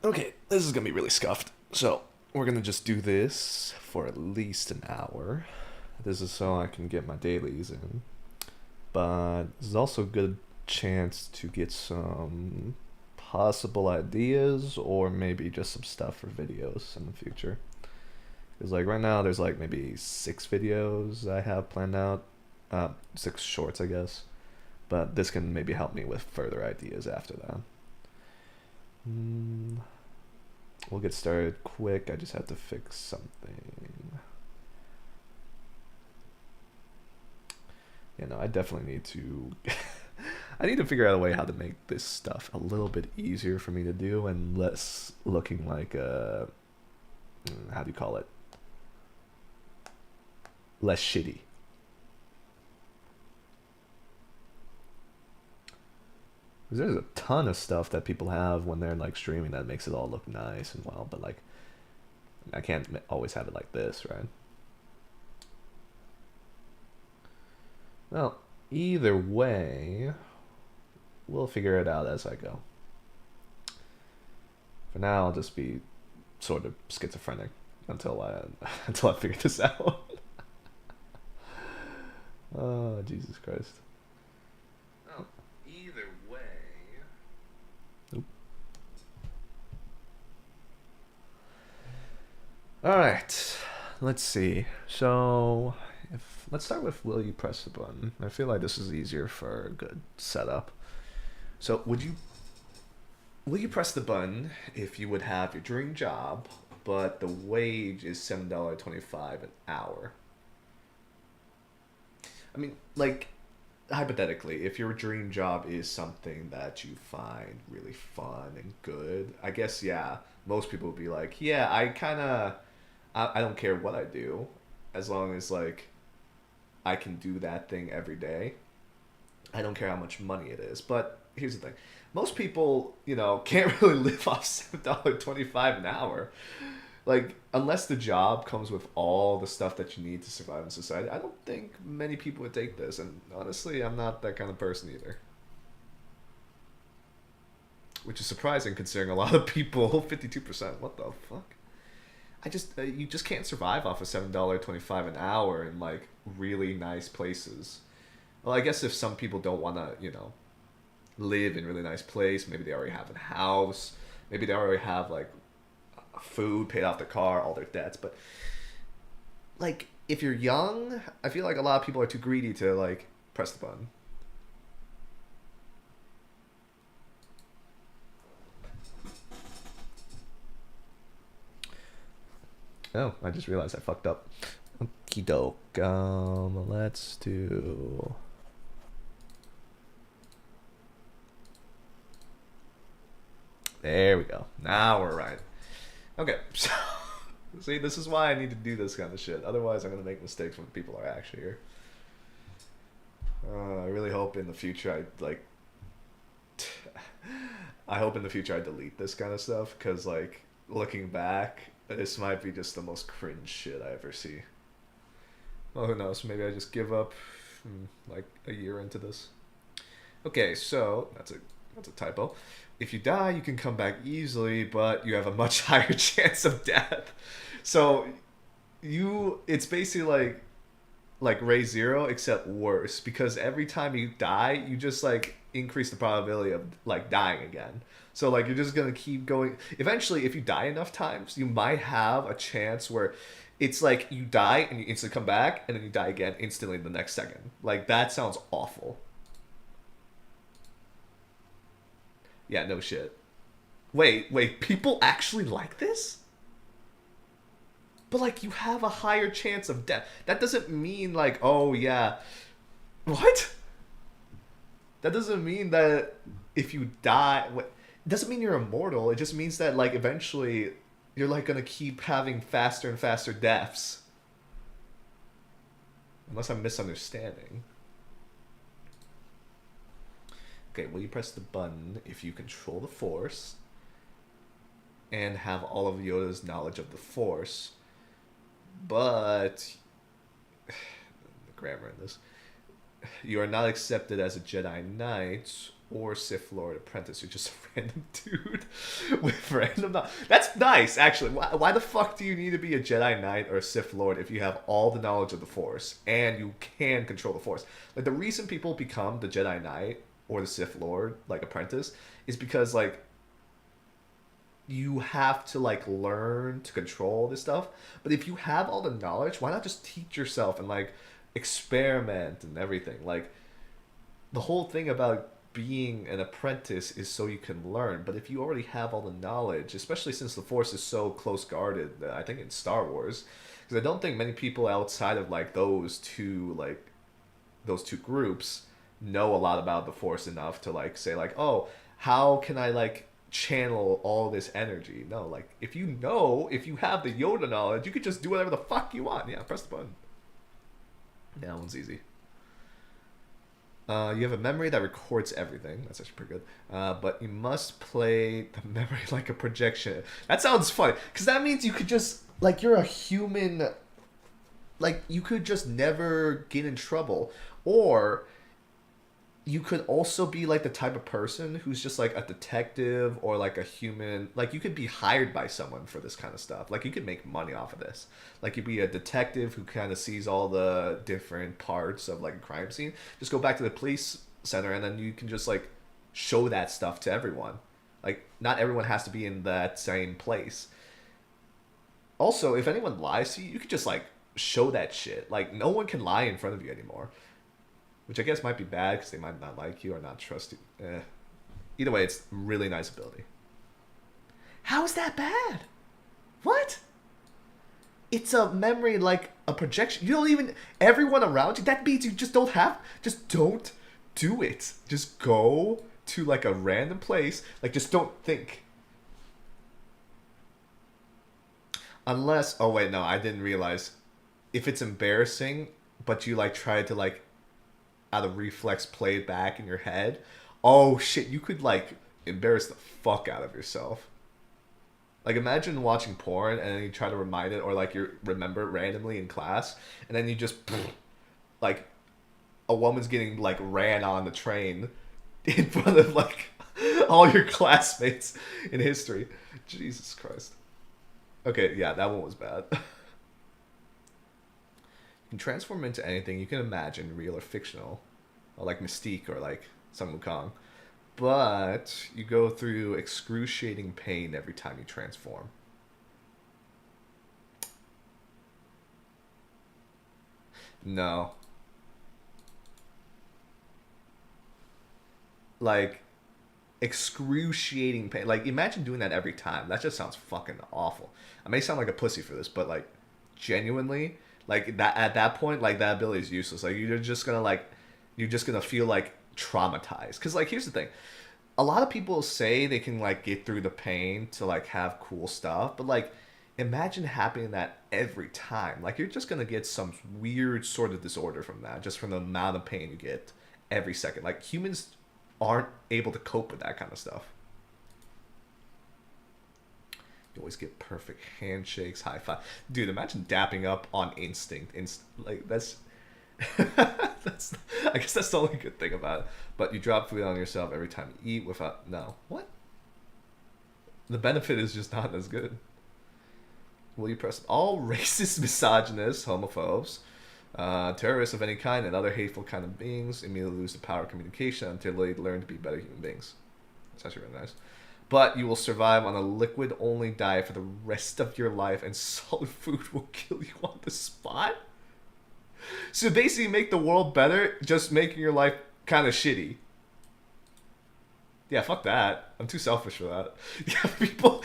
Okay, this is gonna be really scuffed. So, we're gonna just do this for at least an hour. This is so I can get my dailies in. But this is also a good chance to get some possible ideas or maybe just some stuff for videos in the future. Because, like, right now, there's like maybe 6 videos I have planned out. 6 shorts, I guess. But this can maybe help me with further ideas after that. Mm, we'll get started quick. I just have to fix something. I definitely need to. I need to figure out a way how to make this stuff a little bit easier for me to do and less looking like a. How do you call it? Less shitty. 'Cause there's a ton of stuff that people have when they're like streaming that makes it all look nice and well, but like I can't always have it like this, right? Well, either way, we'll figure it out as I go. For now, I'll just be sort of schizophrenic until I until I figure this out. Oh, Jesus Christ. Well, either way. Oop. All right. Let's see. So, if let's start with will you press the button? I feel like this is easier for a good setup. So, will you press the button if you would have your dream job, but the wage is $7.25 an hour? I mean, like, hypothetically, if your dream job is something that you find really fun and good, I guess, yeah, most people would be like, yeah, I don't care what I do, as long as, like, I can do that thing every day. I don't care how much money it is. But here's the thing. Most people, can't really live off $7.25 an hour. Like, unless the job comes with all the stuff that you need to survive in society, I don't think many people would take this. And honestly, I'm not that kind of person either. Which is surprising considering a lot of people, 52%, what the fuck? You just can't survive off of $7.25 an hour in like really nice places. Well, I guess if some people don't want to, live in a really nice place, maybe they already have a house, maybe they already have like food, paid off their car, all their debts. But like, if you're young, I feel like a lot of people are too greedy to like press the button. Oh, I just realized I fucked up. Okie doke. Let's do. There we go. Now we're right. Okay, so see, this is why I need to do this kind of shit. Otherwise, I'm gonna make mistakes when people are actually here. I really hope in the future I like. I hope in the future I delete this kind of stuff because, like, looking back, this might be just the most cringe shit I ever see. Well, who knows? Maybe I just give up, like a year into this. Okay, so that's a typo. If you die, you can come back easily, but you have a much higher chance of death. So it's basically like Ray Zero except worse because every time you die, you just like increase the probability of like dying again. So like you're just gonna keep going. Eventually, if you die enough times, you might have a chance where it's like you die and you instantly come back, and then you die again instantly in the next second. Like that sounds awful. Yeah, no shit. Wait, people actually like this? But like you have a higher chance of death. That doesn't mean like, oh yeah. What? That doesn't mean that if you die, it doesn't mean you're immortal. It just means that like eventually you're like gonna keep having faster and faster deaths. Unless I'm misunderstanding. Okay, will you press the button if you control the force and have all of Yoda's knowledge of the force, but the grammar in this, you are not accepted as a Jedi Knight, or Sith Lord apprentice. You're just a random dude with random knowledge. That's nice, actually. Why the fuck do you need to be a Jedi Knight or a Sith Lord if you have all the knowledge of the Force and you can control the Force? Like, the reason people become the Jedi Knight or the Sith Lord, like, apprentice, is because, like, you have to, like, learn to control this stuff. But if you have all the knowledge, why not just teach yourself and, like, experiment and everything? Like, the whole thing about being an apprentice is so you can learn. But if you already have all the knowledge, especially since the Force is so close guarded, I think in Star Wars, because I don't think many people outside of like those two groups know a lot about the Force enough to like say like, oh, how can I like channel all this energy? No, like if you have the Yoda knowledge, you could just do whatever the fuck you want. Yeah, press the button. Yeah, that one's easy. You have a memory that records everything. That's actually pretty good. But you must play the memory like a projection. That sounds funny. Because that means you could just, like, you're a human. Like, you could just never get in trouble. Or you could also be, like, the type of person who's just, like, a detective or, like, a human. Like, you could be hired by someone for this kind of stuff. Like, you could make money off of this. Like, you'd be a detective who kind of sees all the different parts of, like, a crime scene. Just go back to the police center and then you can just, like, show that stuff to everyone. Like, not everyone has to be in that same place. Also, if anyone lies to you, you could just, like, show that shit. Like, no one can lie in front of you anymore. Which I guess might be bad because they might not like you or not trust you. Either way, it's really nice ability. How is that bad? What? It's a memory like a projection. You don't even... Everyone around you, that means you just don't have... Just don't do it. Just go to like a random place. Like, just don't think. Unless... Oh, wait, no, I didn't realize. If it's embarrassing, but you like try to like... out of reflex play it back in your head, oh shit, you could like embarrass the fuck out of yourself. Like, imagine watching porn and then you try to remind it or like you remember it randomly in class and then you just like a woman's getting like ran on the train in front of like all your classmates in history. Jesus Christ. Okay, yeah, that one was bad. You can transform into anything you can imagine, real or fictional, or like Mystique or like Sun Wukong. But you go through excruciating pain every time you transform. No. Like, excruciating pain. Like, imagine doing that every time. That just sounds fucking awful. I may sound like a pussy for this, but like, genuinely, like that at that point, like that ability is useless. Like, you're just gonna feel like traumatized. Because like, here's the thing, a lot of people say they can like get through the pain to like have cool stuff, but like, imagine happening that every time. Like, you're just gonna get some weird sort of disorder from that, just from the amount of pain you get every second. Like, humans aren't able to cope with that kind of stuff. You always get perfect handshakes, high five. Dude, imagine dapping up on instinct. Like, that's... that's... I guess that's the only good thing about it. But you drop food on yourself every time you eat without... No. What? The benefit is just not as good. Will you press all racist, misogynists, homophobes, terrorists of any kind, and other hateful kind of beings immediately lose the power of communication until they learn to be better human beings? That's actually really nice. But you will survive on a liquid-only diet for the rest of your life, and solid food will kill you on the spot? So basically make the world better, just making your life kind of shitty. Yeah, fuck that. I'm too selfish for that. Yeah, people...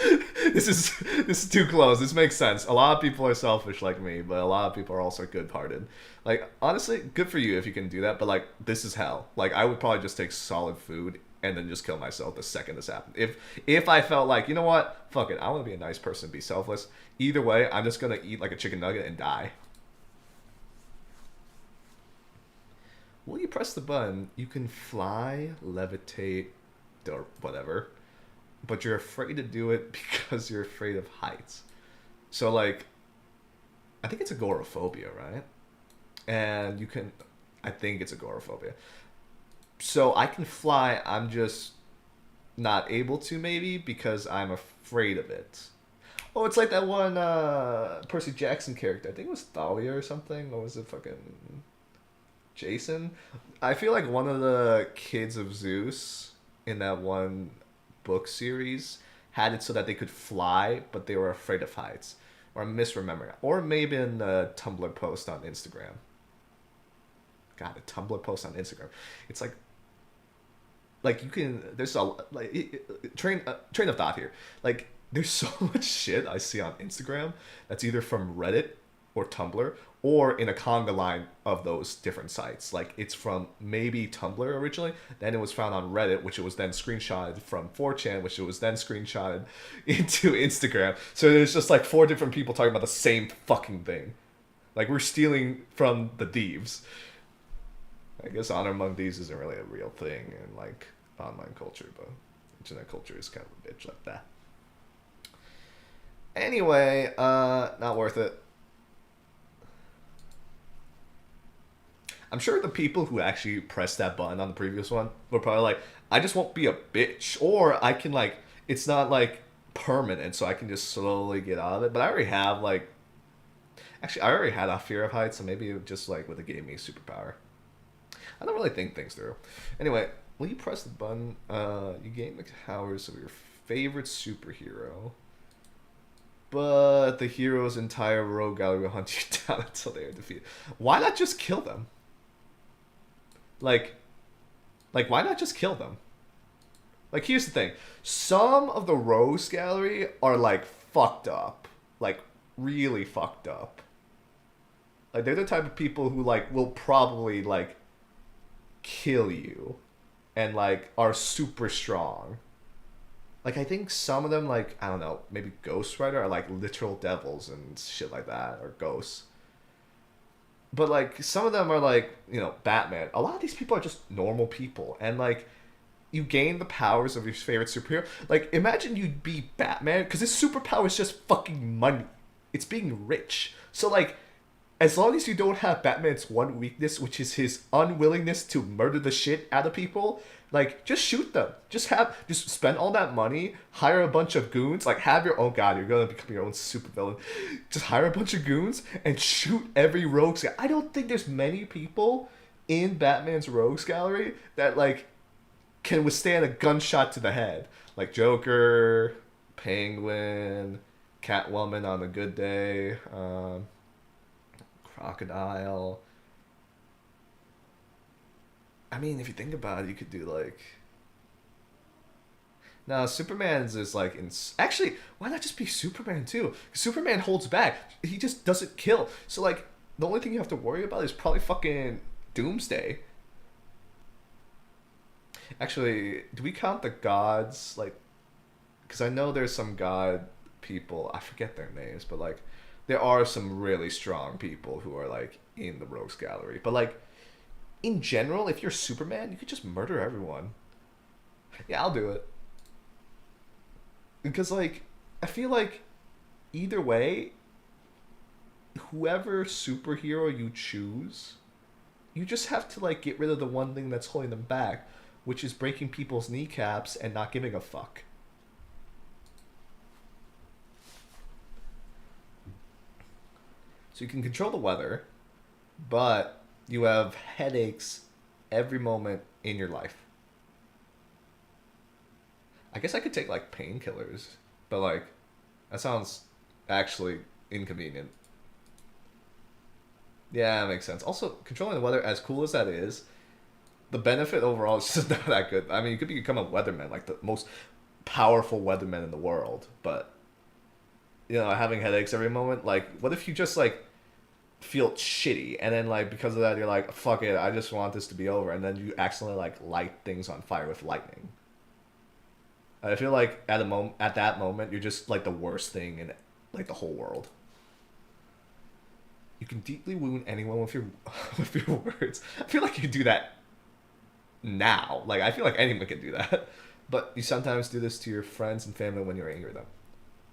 This is too close. This makes sense. A lot of people are selfish like me, but a lot of people are also good-hearted. Like, honestly, good for you if you can do that, but, like, this is hell. Like, I would probably just take solid food and then just kill myself the second this happened. If I felt like, you know what? Fuck it. I want to be a nice person and be selfless. Either way, I'm just going to eat like a chicken nugget and die. Will you press the button? You can fly, levitate, or whatever, but you're afraid to do it because you're afraid of heights. So like, I think it's agoraphobia, right? And you can, I think it's agoraphobia. So I can fly. I'm just not able to maybe because I'm afraid of it. Oh, it's like that one Percy Jackson character. I think it was Thalia or something. Or was it fucking Jason? I feel like one of the kids of Zeus in that one book series had it so that they could fly, but they were afraid of heights. Or I'm misremembering. Or maybe in a Tumblr post on Instagram. God, a Tumblr post on Instagram. It's like you can. There's a train of thought here. Like there's so much shit I see on Instagram that's either from Reddit or Tumblr or in a conga line of those different sites. Like it's from maybe Tumblr originally, then it was found on Reddit, which it was then screenshotted from 4chan, which it was then screenshotted into Instagram. So there's just like four different people talking about the same fucking thing. Like we're stealing from the thieves. I guess honor among thieves isn't really a real thing in like online culture, but internet culture is kind of a bitch like that. Anyway, not worth it. I'm sure the people who actually pressed that button on the previous one were probably like, I just won't be a bitch. Or I can like, it's not like permanent, so I can just slowly get out of it. But I already have like, actually, I already had a fear of heights, so maybe it just like would have gave me a superpower. I don't really think things through. Anyway, when you press the button, you gain the powers of your favorite superhero. But the hero's entire rogue gallery will hunt you down until they are defeated. Why not just kill them? Like, why not just kill them? Like, here's the thing. Some of the rogues gallery are, like, fucked up. Like, really fucked up. Like, they're the type of people who, like, will probably, like, kill you. And, like, are super strong. Like, I think some of them, like, I don't know, maybe Ghost Rider are, like, literal devils and shit like that. Or ghosts. But, like, some of them are, like, you know, Batman. A lot of these people are just normal people. And, like, you gain the powers of your favorite superhero. Like, imagine you'd be Batman, because his superpower is just fucking money. It's being rich. So, like, as long as you don't have Batman's one weakness, which is his unwillingness to murder the shit out of people, like, just shoot them. Just spend all that money, hire a bunch of goons, like, have your own, God, you're gonna become your own supervillain. Just hire a bunch of goons and shoot every rogues gallery. I don't think there's many people in Batman's rogues gallery that, like, can withstand a gunshot to the head. Like Joker, Penguin, Catwoman on a good day, Crocodile. I mean, if you think about it, you could do like. No, Superman's is like. Actually, why not just be Superman too? Superman holds back. He just doesn't kill. So, like, the only thing you have to worry about is probably fucking Doomsday. Actually, do we count the gods? Like, because I know there's some god people. I forget their names, but like, there are some really strong people who are like in the rogues gallery. But like, in general, if you're Superman, you could just murder everyone. Yeah, I'll do it. Because like, I feel like either way, whoever superhero you choose, you just have to like get rid of the one thing that's holding them back, which is breaking people's kneecaps and not giving a fuck. So you can control the weather, but you have headaches every moment in your life. I guess I could take like painkillers, but like that sounds actually inconvenient. Yeah, that makes sense. Also, controlling the weather, as cool as that is, the benefit overall is just not that good. I mean, you could become a weatherman, like the most powerful weatherman in the world, but you know, having headaches every moment, like, what if you just like feel shitty and then like because of that you're like, fuck it, I just want this to be over, and then you accidentally like light things on fire with lightning. I feel like at that moment you're just like the worst thing in like the whole world. You can deeply wound anyone with your with your words. I feel like you do that now. Like, I feel like anyone can do that. But you sometimes do this to your friends and family when you're angry at them.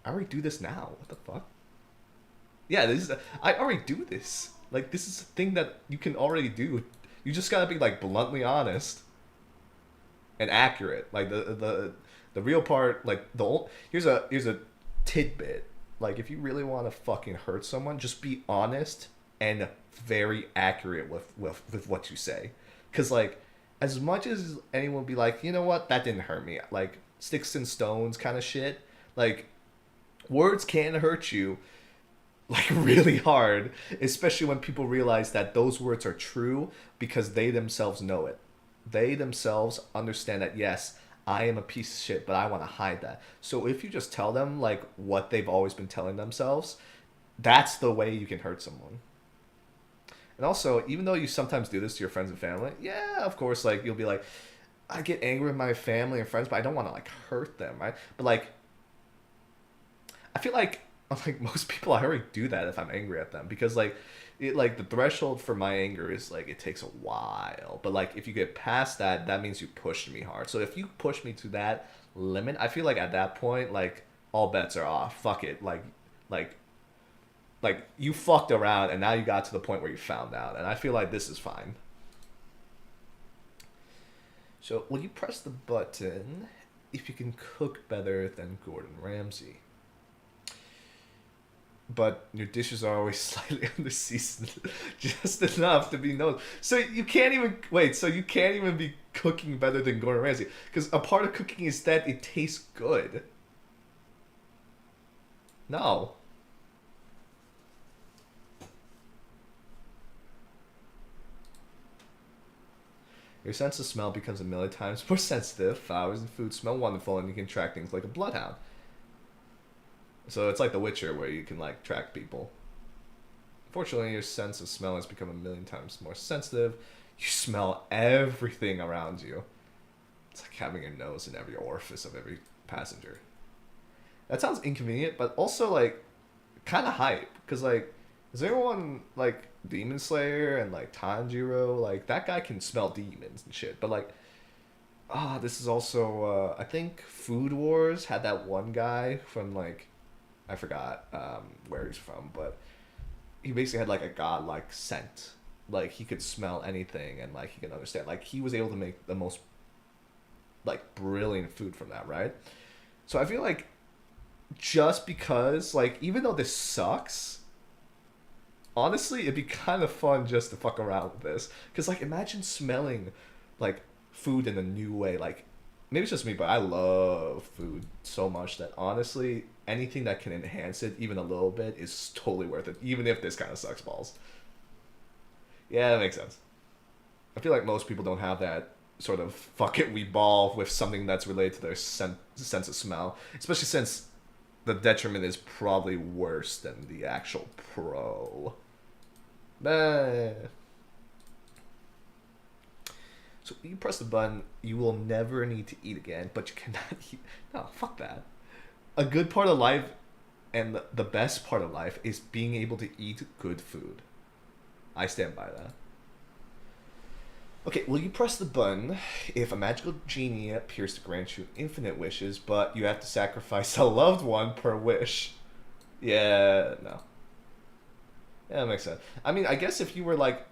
I already do this now. What the fuck? Yeah, I already do this. Like, this is a thing that you can already do. You just gotta be, like, bluntly honest. and accurate. Like the real part, like here's a tidbit. Like if you really want to fucking hurt someone, just be honest and very accurate with what you say. Cause like as much as anyone would be like, you know what, that didn't hurt me. Like sticks and stones kind of shit. Like words can hurt you like really hard, especially when people realize that those words are true because they themselves know it. They themselves understand that yes, I am a piece of shit, but I want to hide that. So if you just tell them like what they've always been telling themselves, that's the way you can hurt someone. And also, even though you sometimes do this to your friends and family, yeah, of course, like you'll be like, I get angry with my family and friends, but I don't want to like hurt them, right? But like, I feel like unlike most people, I already do that if I'm angry at them because like, like the threshold for my anger is like it takes a while. But like if you get past that, that means you pushed me hard. So if you push me to that limit, I feel like at that point, like all bets are off. Fuck it, like like you fucked around and now you got to the point where you found out, and I feel like this is fine. So will you press the button if you can cook better than Gordon Ramsay? But your dishes are always slightly underseasoned, just enough to be noticed. So you can't even wait. So you can't even be cooking better than Gordon Ramsay because a part of cooking is that it tastes good. No. Your sense of smell becomes a million times more sensitive. Flowers and food smell wonderful, and you can track things like a bloodhound. So it's like The Witcher, where you can like track people. Fortunately, your sense of smell has become a million times more sensitive. You smell everything around you. It's like having your nose in every orifice of every passenger. That sounds inconvenient, but also like kind of hype. Cause like, is anyone like Demon Slayer and like Tanjiro? Like that guy can smell demons and shit. But like, this is also I think Food Wars had that one guy from like, I forgot where he's from, but he basically had like a godlike scent. Like he could smell anything and like he could understand. Like he was able to make the most like brilliant food from that, right? So I feel like just because like even though this sucks, honestly it'd be kind of fun just to fuck around with this. Cause like imagine smelling like food in a new way. Like maybe it's just me, but I love food so much that honestly anything that can enhance it even a little bit is totally worth it, even if this kind of sucks balls. Yeah, that makes sense. I feel like most people don't have that sort of fuck it, we ball with something that's related to their sense of smell, especially since the detriment is probably worse than the actual pro. So you press the button, you will never need to eat again, but you cannot eat. No, fuck that. A good part of life and the best part of life is being able to eat good food. I stand by that. Okay, will you press the button if a magical genie appears to grant you infinite wishes, but you have to sacrifice a loved one per wish? Yeah, no. Yeah, that makes sense. I mean, I guess if you were like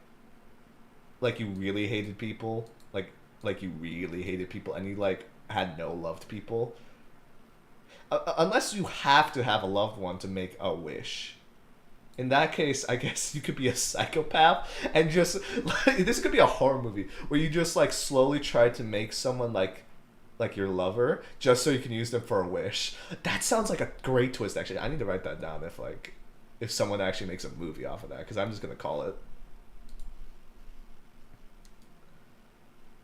you really hated people, like you really hated people, and you like had no loved people, unless you have to have a loved one to make a wish. In that case, I guess you could be a psychopath and just like, this could be a horror movie where you just like slowly try to make someone like your lover just so you can use them for a wish. That sounds like a great twist. Actually, I need to write that down if someone actually makes a movie off of that, because I'm just gonna call it.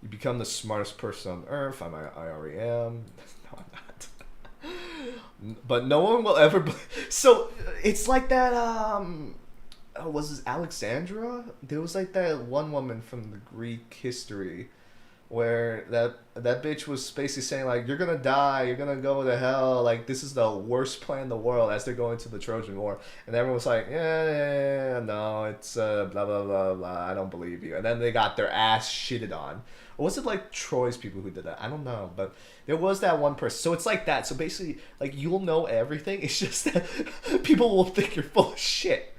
You become the smartest person on earth. I already am. No, I'm not. But no one will ever. So it's like that. Was this Alexandra? There was like that one woman from the Greek history, where that bitch was basically saying like, "You're gonna die. You're gonna go to hell. Like this is the worst plan in the world." As they're going to the Trojan War, and everyone was like, "Yeah, no, it's blah blah blah blah. I don't believe you." And then they got their ass shitted on. Or was it like Troy's people who did that? I don't know, but there was that one person. So it's like that. So basically, like you'll know everything. It's just that people will think you're full of shit.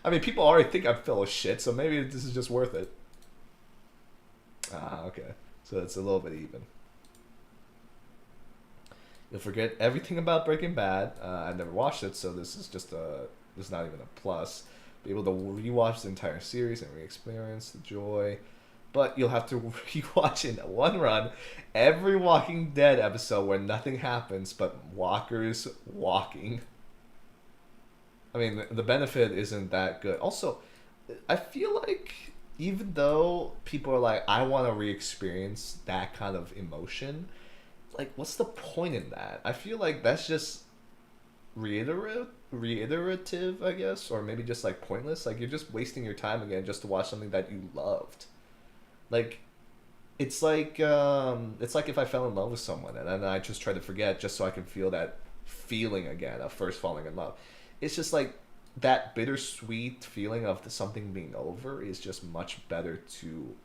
I mean, people already think I'm full of shit, so maybe this is just worth it. Ah, okay. So it's a little bit even. You'll forget everything about Breaking Bad. I've never watched it, so this is just a. This is not even a plus. Be able to rewatch the entire series and re-experience the joy, but you'll have to rewatch in one run every Walking Dead episode where nothing happens but walkers walking. I mean, the benefit isn't that good. Also, I feel like even though people are like, I want to re-experience that kind of emotion, like, what's the point in that? I feel like that's just reiterative, I guess, or maybe just like pointless. Like, you're just wasting your time again just to watch something that you loved. Like, it's like if I fell in love with someone and then I just try to forget just so I can feel that feeling again of first falling in love. It's just like that bittersweet feeling of something being over is just much better to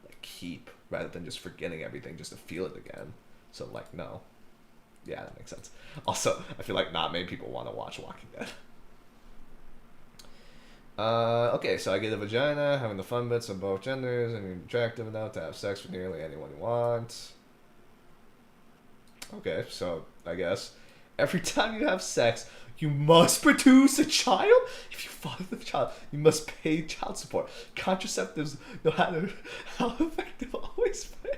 like keep rather than just forgetting everything just to feel it again. So like no. Yeah, that makes sense. Also, I feel like not many people want to watch Walking Dead. Okay, so I get a vagina, having the fun bits of both genders, and you're attractive enough to have sex with nearly anyone you want. Okay, so I guess every time you have sex, you must produce a child? If you father the child, you must pay child support. Contraceptives, no matter how effective, always fail.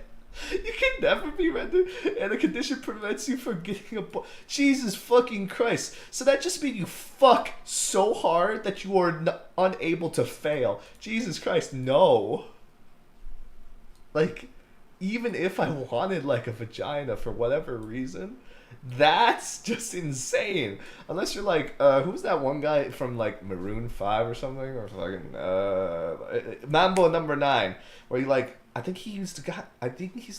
You can never be rendered, and a condition prevents you from getting a Jesus fucking Christ. So that just means you fuck so hard that you are unable to fail. Jesus Christ, no. Like, even if I wanted, like, a vagina for whatever reason, that's just insane. Unless you're like, who's that one guy from, like, Maroon 5 or something? Or fucking, Mambo number 9. Where he, like, I think he's the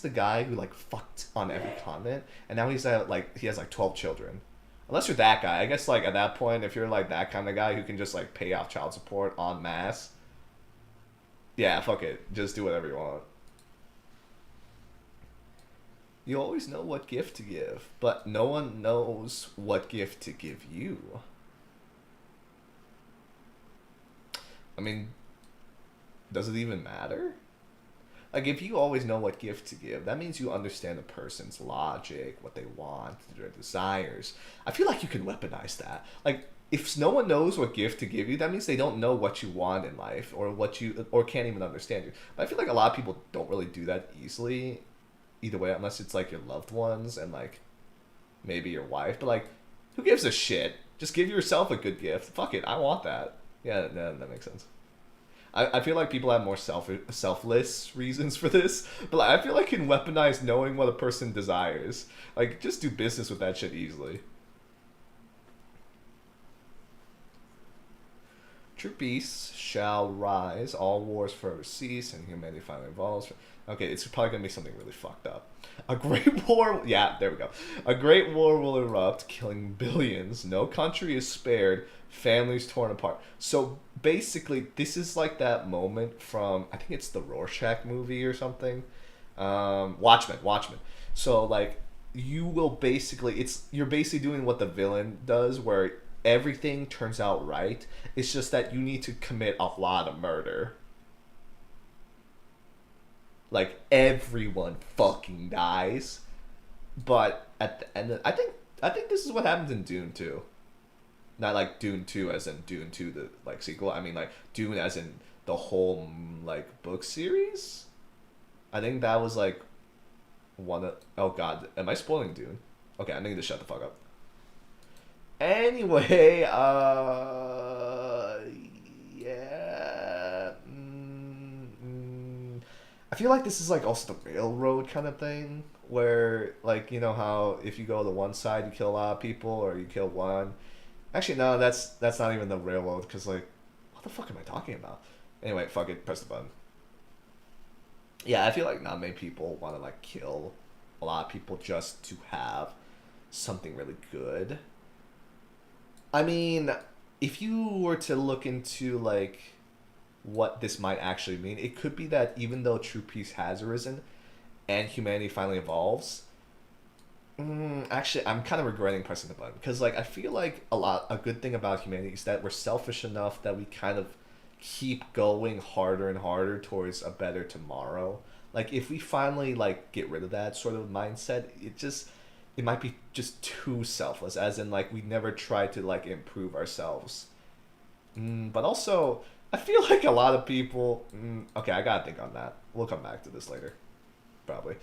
guy who, like, fucked on every continent. And now he's, like, he has, like, 12 children. Unless you're that guy. I guess, like, at that point, if you're, like, that kind of guy who can just, like, pay off child support en masse. Yeah, fuck it. Just do whatever you want. You always know what gift to give, but no one knows what gift to give you. I mean, does it even matter? Like, if you always know what gift to give, that means you understand the person's logic, what they want, their desires. I feel like you can weaponize that. Like, if no one knows what gift to give you, that means they don't know what you want in life, or can't even understand you. But I feel like a lot of people don't really do that easily, either way, unless it's like your loved ones and like maybe your wife. But like, who gives a shit? Just give yourself a good gift. Fuck it, I want that. Yeah, that makes sense. I feel like people have more selfless reasons for this, but like, I feel like you can weaponize knowing what a person desires. Like, just do business with that shit easily. True peace shall rise, all wars forever cease, and humanity finally evolves. Okay, it's probably gonna be something really fucked up. A great war, yeah, there we go. A great war will erupt, killing billions. No country is spared. Families torn apart. So basically, this is like that moment from, I think it's the Rorschach movie or something. Watchmen. So like, you're basically doing what the villain does, where everything turns out right. It's just that you need to commit a lot of murder. Like, everyone fucking dies. But at the end of, I think this is what happens in Dune 2. Not like Dune 2 as in Dune 2 the like sequel. I mean like Dune as in the whole like book series. I think that was like one of, oh god, am I spoiling Dune? Okay, I need to shut the fuck up. Anyway, yeah. I feel like this is like also the railroad kind of thing, where like, you know how if you go to one side you kill a lot of people or you kill one. Actually, no, that's not even the railroad, because like, what the fuck am I talking about? Anyway, fuck it, press the button. Yeah, I feel like not many people want to like kill a lot of people just to have something really good. I mean, if you were to look into like what this might actually mean, it could be that even though true peace has arisen and humanity finally evolves, actually, I'm kind of regretting pressing the button, because like I feel like a good thing about humanity is that we're selfish enough that we kind of keep going harder and harder towards a better tomorrow. Like if we finally like get rid of that sort of mindset, it might be just too selfless. As in like we never try to like improve ourselves. But also, I feel like a lot of people. Okay, I gotta think on that. We'll come back to this later, probably.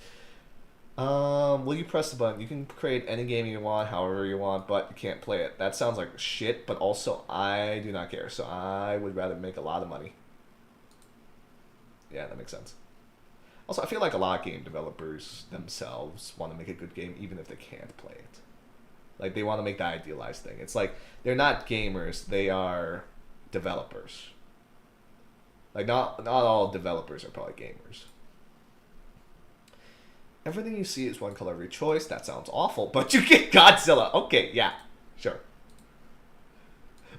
Will you press the button? You can create any game you want, however you want, but you can't play it. That sounds like shit, but also I do not care. So I would rather make a lot of money. Yeah, that makes sense. Also, I feel like a lot of game developers themselves want to make a good game even if they can't play it. Like, they want to make the idealized thing. It's like, they're not gamers, they are developers. Like, not all developers are probably gamers. Everything you see is one color of your choice. That sounds awful, but you get Godzilla. Okay, yeah, sure.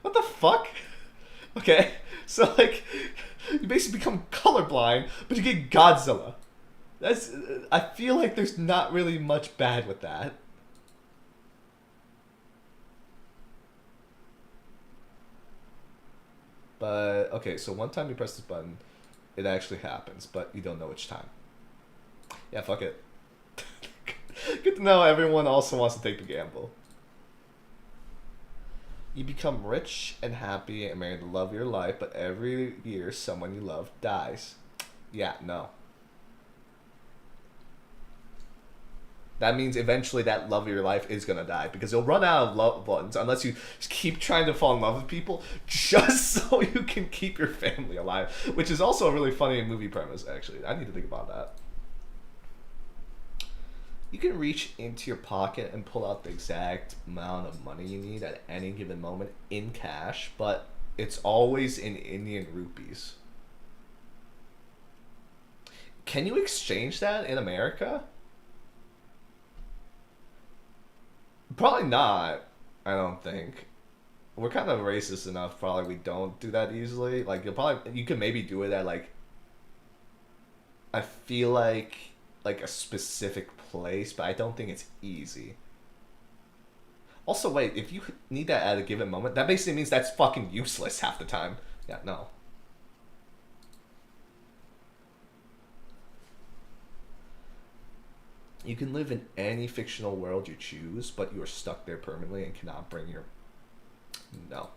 What the fuck? Okay, so like, you basically become colorblind, but you get Godzilla. That's. I feel like there's not really much bad with that. But okay, so one time you press this button, it actually happens, but you don't know which time. Yeah, fuck it. Good to know everyone also wants to take the gamble. You become rich and happy and marry the love of your life, but every year someone you love dies. Yeah, no. That means eventually that love of your life is gonna die because you'll run out of loved ones unless you just keep trying to fall in love with people just so you can keep your family alive, which is also a really funny movie premise, actually. I need to think about that. You can reach into your pocket and pull out the exact amount of money you need at any given moment in cash, but it's always in Indian rupees. Can you exchange that in America? Probably not, I don't think. We're kind of racist enough, probably we don't do that easily. Like, you can maybe do it at, like, I feel like a specific place, but I don't think it's easy. Also, wait, if you need that at a given moment, that basically means that's fucking useless half the time. Yeah, no. You can live in any fictional world you choose, but you are stuck there permanently and cannot bring your... No.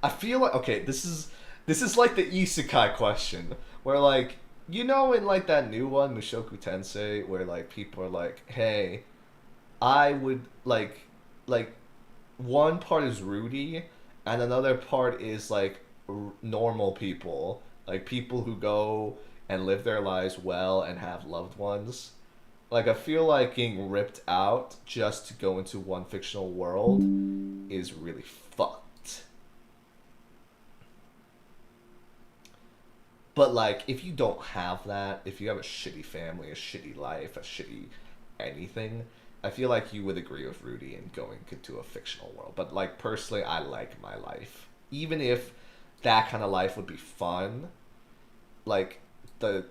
I feel like... Okay, this is like the isekai question, where, like, you know, in like that new one, Mushoku Tensei, where like people are like, "Hey, I would like one part is Rudy, and another part is like normal people, like people who go and live their lives well and have loved ones." Like, I feel like getting ripped out just to go into one fictional world is really fucked. But, like, if you don't have that, if you have a shitty family, a shitty life, a shitty anything, I feel like you would agree with Rudy in going into a fictional world. But, like, personally, I like my life. Even if that kind of life would be fun, like, the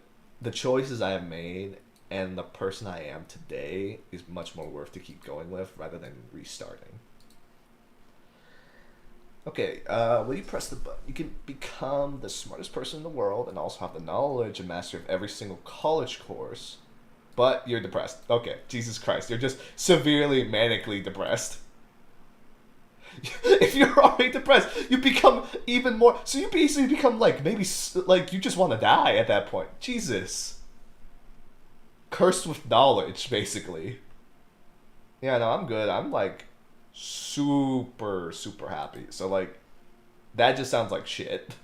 choices I have made and the person I am today is much more worth to keep going with rather than restarting. Okay, will you press the button? You can become the smartest person in the world and also have the knowledge and mastery of every single college course, but you're depressed. Okay, Jesus Christ, you're just severely manically depressed. If you're already depressed, you become even more... So you basically become, like, maybe, like, you just want to die at that point. Jesus. Cursed with knowledge, basically. Yeah, no, I'm good. I'm, like... super happy. So like that just sounds like shit.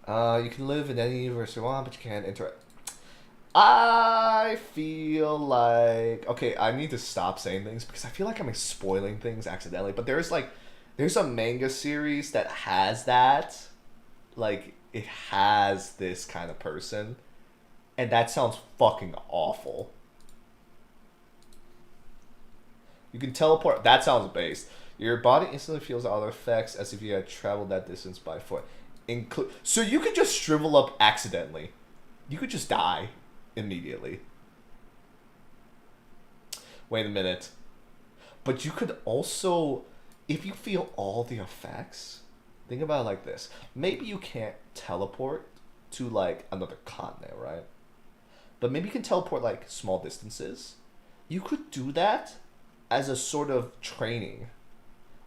You can live in any universe you want, but you can't interact. I feel like okay, I need to stop saying things because I feel like I'm spoiling things accidentally. But there's a manga series that has that. Like, it has this kind of person. And that sounds fucking awful. You can teleport. That sounds based. Your body instantly feels other effects as if you had traveled that distance by foot. So you could just shrivel up accidentally. You could just die immediately. Wait a minute. But you could also, if you feel all the effects, think about it like this. Maybe you can't teleport, to like another continent, right? But maybe you can teleport like small distances. You could do that as a sort of training.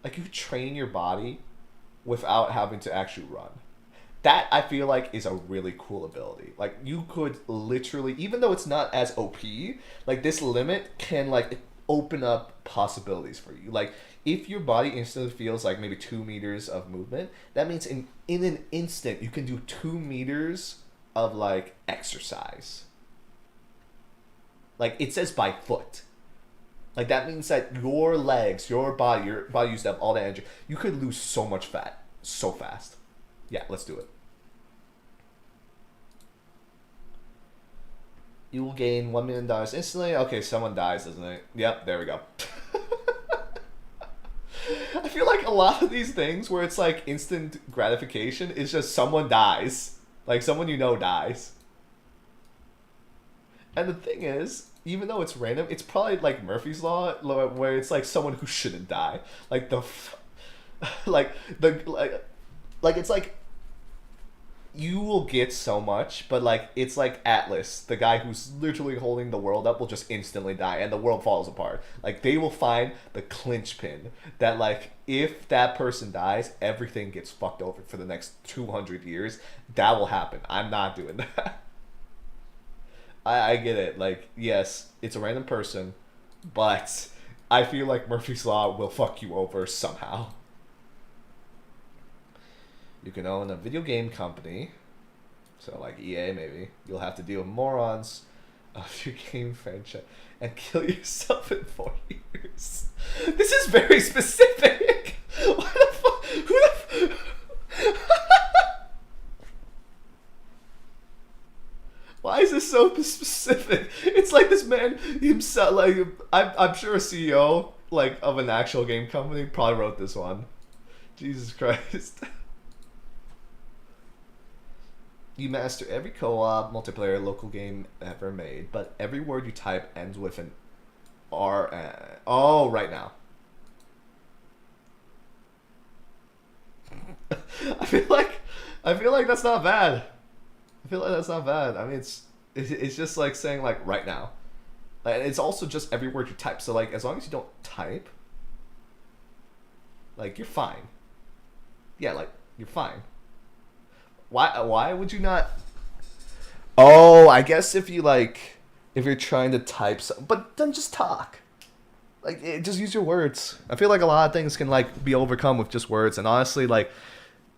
Like you could train your body without having to actually run. That I feel like is a really cool ability. Like you could literally, even though it's not as OP, like this limit can like open up possibilities for you. Like if your body instantly feels like maybe 2 meters of movement, that means in an instant you can do 2 meters of like exercise. Like it says by foot. Like that means that your legs, your body used up all that energy. You could lose so much fat so fast. Yeah, let's do it. You will gain $1 million instantly. Okay, someone dies, doesn't it? Yep, there we go. I feel like a lot of these things where it's like instant gratification is just someone dies. Like someone you know dies. And the thing is, even though it's random, it's probably like Murphy's Law, where it's like someone who shouldn't die. Like like the like it's like you will get so much, but like it's like Atlas, the guy who's literally holding the world up, will just instantly die, and the world falls apart. Like they will find the clinch pin that like if that person dies, everything gets fucked over for the next 200 years. That will happen. I'm not doing that. I get it. Like yes, it's a random person, but I feel like Murphy's Law will fuck you over somehow. You can own a video game company, so like EA maybe. You'll have to deal with morons of your game franchise and kill yourself in 4 years. This is very specific. Why the fuck? Who the Why is this so specific? It's like this man himself, like I'm sure a CEO like of an actual game company probably wrote this one. Jesus Christ. You master every co-op, multiplayer, local game ever made, but every word you type ends with an R. Oh, right now. I feel like that's not bad. I feel like that's not bad. I mean, it's just like saying like right now. And it's also just every word you type. So like as long as you don't type, like you're fine. Yeah, like you're fine. Why would you not? Oh, I guess if you're trying to type something, but then just talk. Like just use your words. I feel like a lot of things can like be overcome with just words, and honestly, like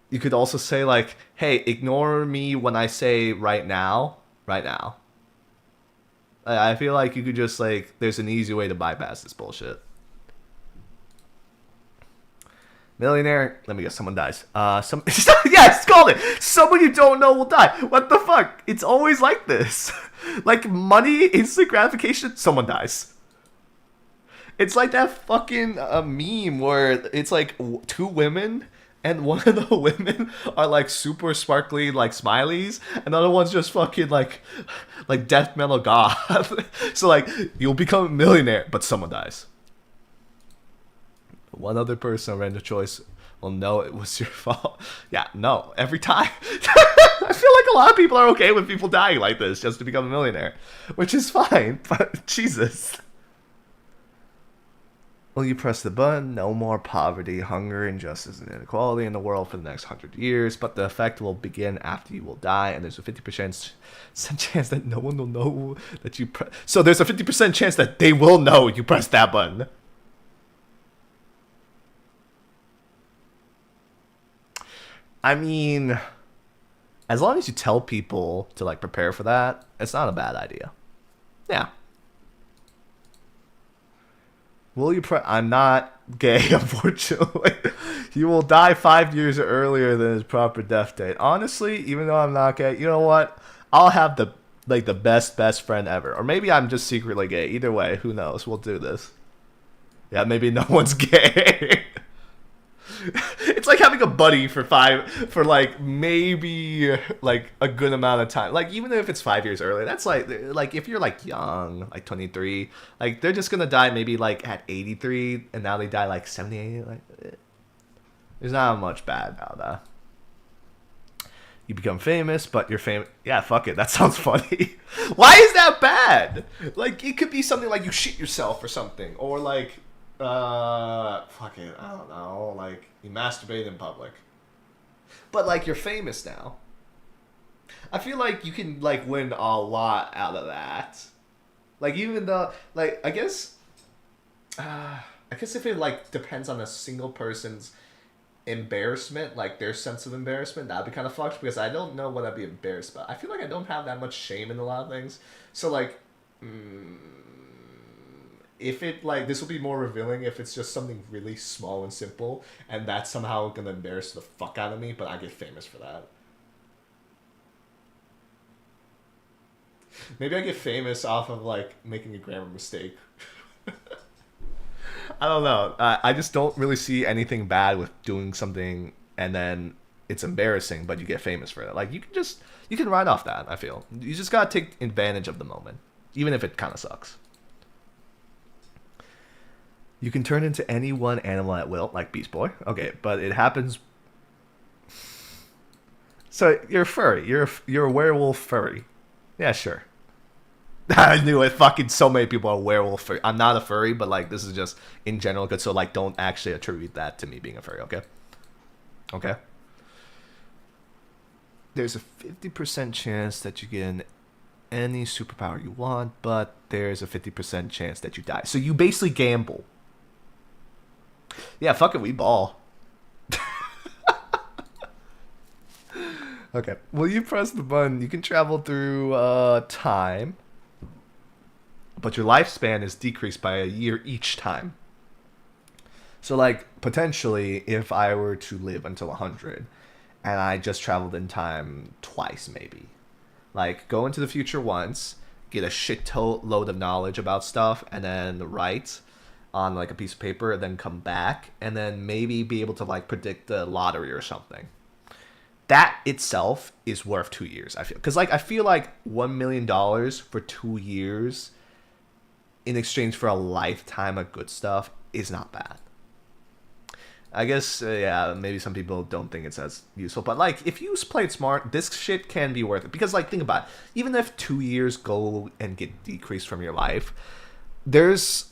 you could also say like, "Hey, ignore me when I say right now, right now." I feel like you could just like there's an easy way to bypass this bullshit. Millionaire. Let me guess. Someone dies. Some. Yes, called it. Someone you don't know will die. What the fuck? It's always like this. Like money, instant gratification. Someone dies. It's like that fucking meme where it's like two women, and one of the women are like super sparkly like smileys, and the other one's just fucking like death metal goth. So like you'll become a millionaire, but someone dies. One other person, a random choice, will know it was your fault. Yeah, no, every time. I feel like a lot of people are okay with people dying like this just to become a millionaire, which is fine, but Jesus. Will you press the button? No more poverty, hunger, injustice, and inequality in the world for the next 100 years, but the effect will begin after you will die, and there's a 50% chance that no one will know that you press. So there's a 50% chance that they will know you press that button. I mean, as long as you tell people to like prepare for that, it's not a bad idea. Yeah. Will you I'm not gay, unfortunately. You will die 5 years earlier than his proper death date. Honestly, even though I'm not gay, you know what? I'll have the best friend ever. Or maybe I'm just secretly gay. Either way, who knows? We'll do this. Yeah, maybe no one's gay. It's like having a buddy for like maybe like a good amount of time. Like even if it's 5 years early, that's like if you're like young, like 23, like they're just gonna die maybe like at 83, and now they die like 78. Like there's not much bad about that. You become famous, but you're famous. Yeah, fuck it. That sounds funny. Why is that bad? Like, it could be something like you shit yourself or something. Or like, fuck it. I don't know. Like, you masturbate in public. But like, you're famous now. I feel like you can like win a lot out of that. Like, even though, like, I guess if it like depends on a single person's embarrassment, like their sense of embarrassment, that'd be kind of fucked because I don't know what I'd be embarrassed about. I feel like I don't have that much shame in a lot of things. So like, if it like this will be more revealing if it's just something really small and simple, and that's somehow gonna embarrass the fuck out of me, but I get famous for that. Maybe I get famous off of like making a grammar mistake. I don't know. I just don't really see anything bad with doing something and then it's embarrassing, but you get famous for it. Like you can ride off that. I feel you just gotta take advantage of the moment, even if it kind of sucks. You can turn into any one animal at will, like Beast Boy. Okay, but it happens. So you're a furry. You're a werewolf furry. Yeah, sure. I knew it. Fucking so many people are werewolf furry. I'm not a furry, but like this is just in general good. So like, don't actually attribute that to me being a furry. Okay. Okay. There's a 50% chance that you get any superpower you want, but there's a 50% chance that you die. So you basically gamble. Yeah, fuck it, we ball. Okay. Well, you press the button. You can travel through time, but your lifespan is decreased by a year each time. So, like, potentially, if I were to live until 100, and I just traveled in time twice, maybe. Like, go into the future once, get a shit load of knowledge about stuff, and then write on, like, a piece of paper, and then come back, and then maybe be able to, like, predict the lottery or something. That itself is worth 2 years, I feel. Because, like, I feel like $1 million for 2 years in exchange for a lifetime of good stuff is not bad. I guess, yeah, maybe some people don't think it's as useful. But, like, if you play it smart, this shit can be worth it. Because, like, think about it. Even if 2 years go and get decreased from your life, there's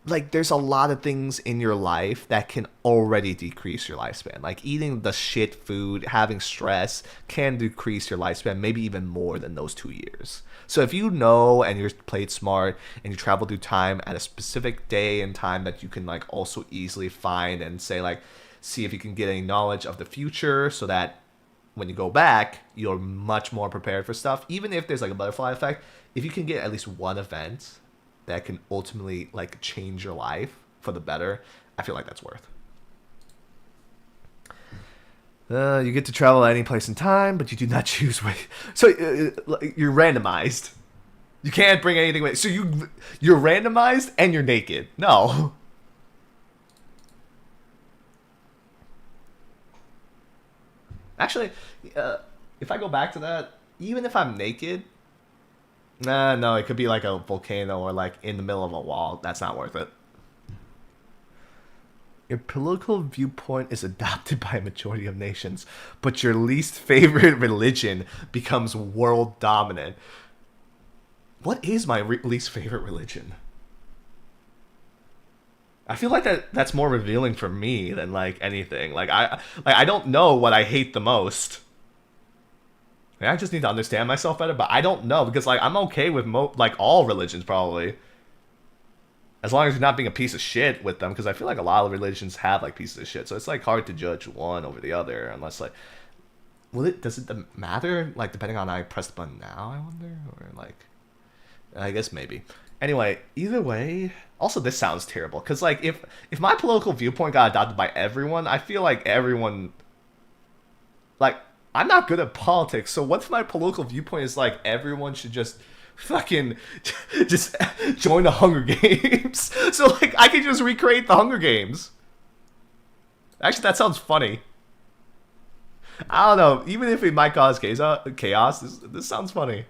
a lot of things in your life that can already decrease your lifespan. Like, eating the shit food, having stress can decrease your lifespan, maybe even more than those 2 years. So if you know and you're played smart and you travel through time at a specific day and time that you can like also easily find and say like, see if you can get any knowledge of the future so that when you go back, you're much more prepared for stuff. Even if there's like a butterfly effect, if you can get at least one event that can ultimately like change your life for the better, I feel like that's worth. You get to travel any place in time, but you do not choose where. So you're randomized. You can't bring anything with. So you're randomized and you're naked. No. Actually, if I go back to that, even if I'm naked, no, it could be like a volcano or like in the middle of a wall. That's not worth it. Your political viewpoint is adopted by a majority of nations, but your least favorite religion becomes world dominant. What is my least favorite religion? I feel like that's more revealing for me than like anything. I don't know what I hate the most. I just need to understand myself better, but I don't know because like I'm okay with like all religions probably. As long as you're not being a piece of shit with them, because I feel like a lot of religions have like pieces of shit, so it's like hard to judge one over the other unless like, does it matter? Like depending on how I press the button now, I wonder, or like, I guess maybe. Anyway, either way, also this sounds terrible because like if my political viewpoint got adopted by everyone, I feel like everyone, like I'm not good at politics, so what if my political viewpoint is like everyone should just fucking just join the Hunger Games. So like I could just recreate the Hunger Games. Actually, that sounds funny. I don't know. Even if it might cause chaos, this sounds funny.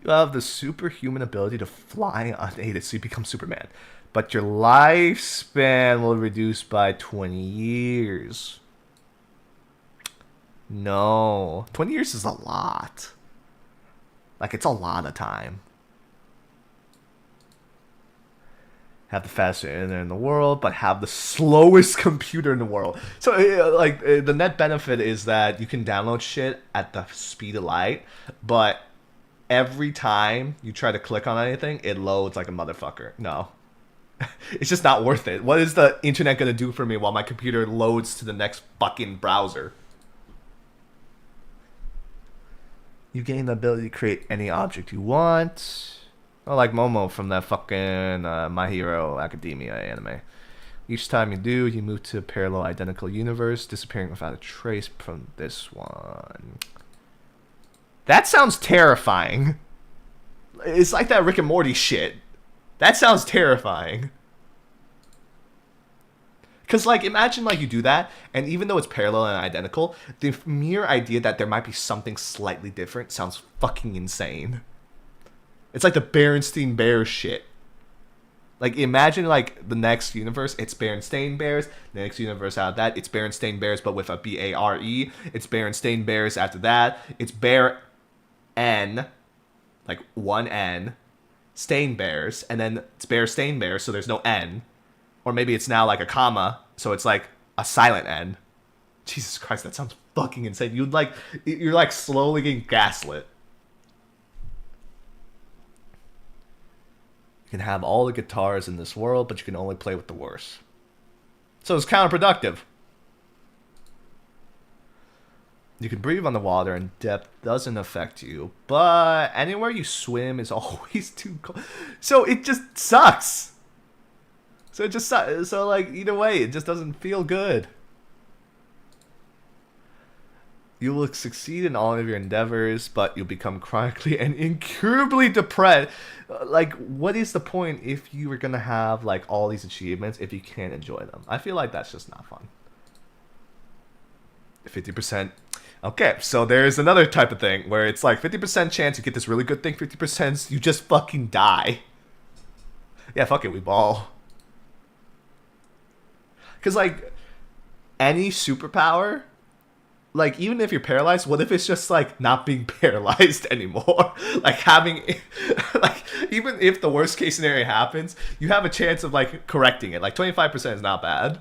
You have the superhuman ability to fly unaided, so you become Superman. But your lifespan will reduce by 20 years. No. 20 years is a lot. Like, it's a lot of time. Have the fastest internet in the world, but have the slowest computer in the world. So, the net benefit is that you can download shit at the speed of light, but every time you try to click on anything, it loads like a motherfucker. No. It's just not worth it. What is the internet gonna do for me while my computer loads to the next fucking browser? You gain the ability to create any object you want. Oh, like Momo from that fucking My Hero Academia anime. Each time you do, you move to a parallel identical universe, disappearing without a trace from this one. That sounds terrifying. It's like that Rick and Morty shit. That sounds terrifying. Because, like, imagine, like, you do that, and even though it's parallel and identical, the mere idea that there might be something slightly different sounds fucking insane. It's like the Berenstain Bears shit. Like, imagine, like, the next universe, it's Berenstain Bears. The next universe out of that, it's Berenstain Bears, but with a B-A-R-E. It's Berenstain Bears after that. It's Bear N, like, one N, Stain Bears, and then it's Berenstain Bears, so there's no N. Or maybe it's now like a comma, so it's like a silent N. Jesus Christ, that sounds fucking insane. You're like slowly getting gaslit. You can have all the guitars in this world, but you can only play with the worst. So it's counterproductive. You can breathe on the water and depth doesn't affect you, but anywhere you swim is always too cold. So it just sucks. So like, either way, it just doesn't feel good. You will succeed in all of your endeavors, but you'll become chronically and incurably depressed. Like, what is the point if you were gonna have, like, all these achievements if you can't enjoy them? I feel like that's just not fun. 50%. Okay, so there's another type of thing where it's like 50% chance you get this really good thing, 50% you just fucking die. Yeah, fuck it, we ball. Because, like, any superpower, like, even if you're paralyzed, what if it's just, like, not being paralyzed anymore? Like, having, like, even if the worst case scenario happens, you have a chance of, like, correcting it. Like, 25% is not bad.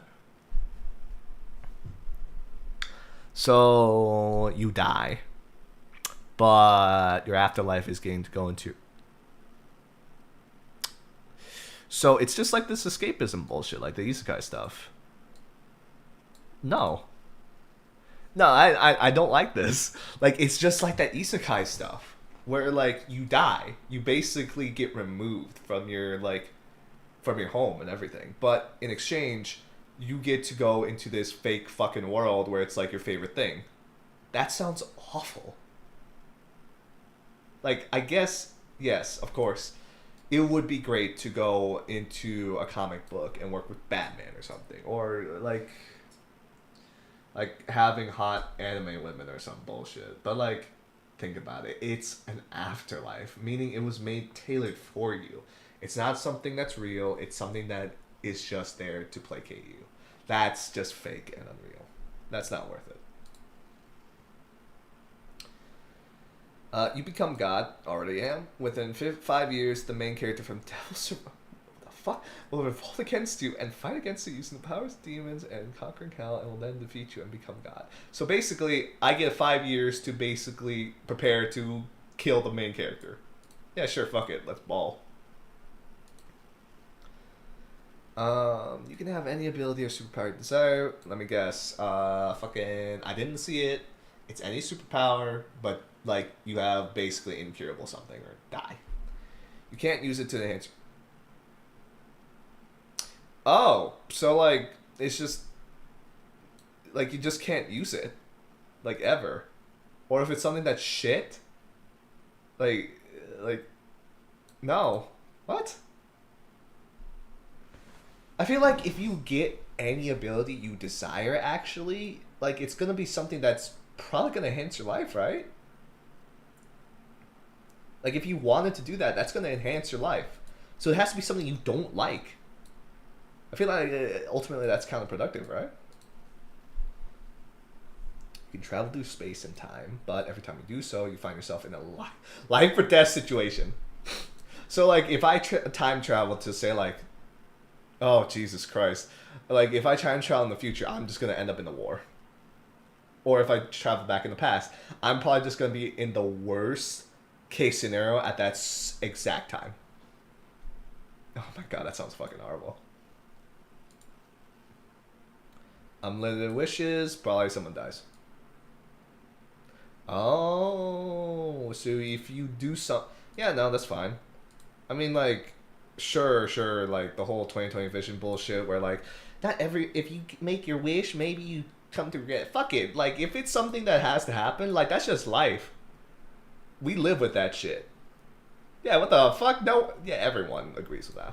So, you die. But your afterlife is getting to go into... So, it's just like this escapism bullshit, like the isekai stuff. No, I don't like this. Like, it's just like that isekai stuff where, like, you die, you basically get removed from your, like, from your home and everything, but in exchange you get to go into this fake fucking world where it's like your favorite thing. That sounds awful. Like, I guess, yes, of course, it would be great to go into a comic book and work with Batman or something, or like having hot anime women or some bullshit. But, like, think about it. It's an afterlife, meaning it was made tailored for you. It's not something that's real. It's something that is just there to placate you. That's just fake and unreal. That's not worth it. You become God. Already am. Within 5 years, the main character from Devil Survivor will revolt against you and fight against you using the powers of demons and conquering hell, and will then defeat you and become God. So basically, I get 5 years to basically prepare to kill the main character. Yeah, sure, fuck it, let's ball. You can have any ability or superpower you desire. Let me guess. I didn't see it. It's any superpower, but, like, you have basically incurable something or die. You can't use it to enhance. Oh, so, like, it's just, like, you just can't use it, like, ever. Or if it's something that's shit, like, no. What? I feel like if you get any ability you desire, actually, like, it's gonna be something that's probably gonna enhance your life, right? Like, if you wanted to do that, that's gonna enhance your life. So it has to be something you don't like. I feel like ultimately that's counterproductive, right? You can travel through space and time, but every time you do so, you find yourself in a life or death situation. So, like, if I time travel to, say, like, oh, Jesus Christ. Like, if I time travel in the future, I'm just going to end up in a war. Or if I travel back in the past, I'm probably just going to be in the worst case scenario at that exact time. Oh my god, that sounds fucking horrible. Unlimited wishes, probably someone dies. Oh, so if you do some... Yeah, no, that's fine. I mean, like, sure, like, the whole 2020 vision bullshit where, like, not every... If you make your wish, maybe you come to regret. Fuck it. Like, if it's something that has to happen, like, that's just life. We live with that shit. Yeah, what the fuck? No. Yeah, everyone agrees with that.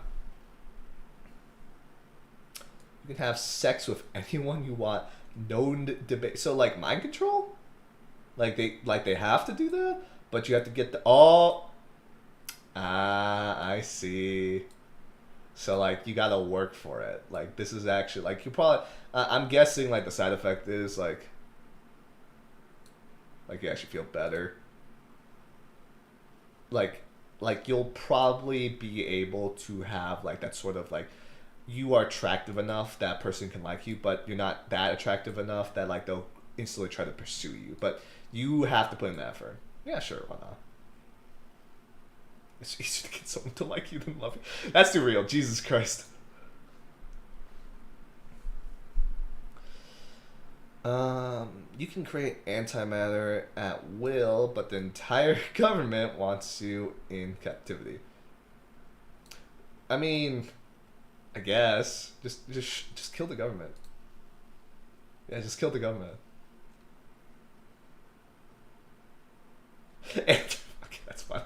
You can have sex with anyone you want. No debate. So, like, mind control? Like they have to do that? But you have to get the... Oh... I see. So, like, you gotta work for it. Like, this is actually... Like, you probably... I'm guessing, like, the side effect is, like... Like, you actually feel better. Like, you'll probably be able to have, like, that sort of, like... You are attractive enough that person can like you, but you're not that attractive enough that, like, they'll instantly try to pursue you. But you have to put in the effort. Yeah, sure, why not? It's easier to get someone to like you than love you. That's too real. Jesus Christ. You can create antimatter at will, but the entire government wants you in captivity. I mean, I guess just kill the government. Yeah, just kill the government. Okay, that's fine.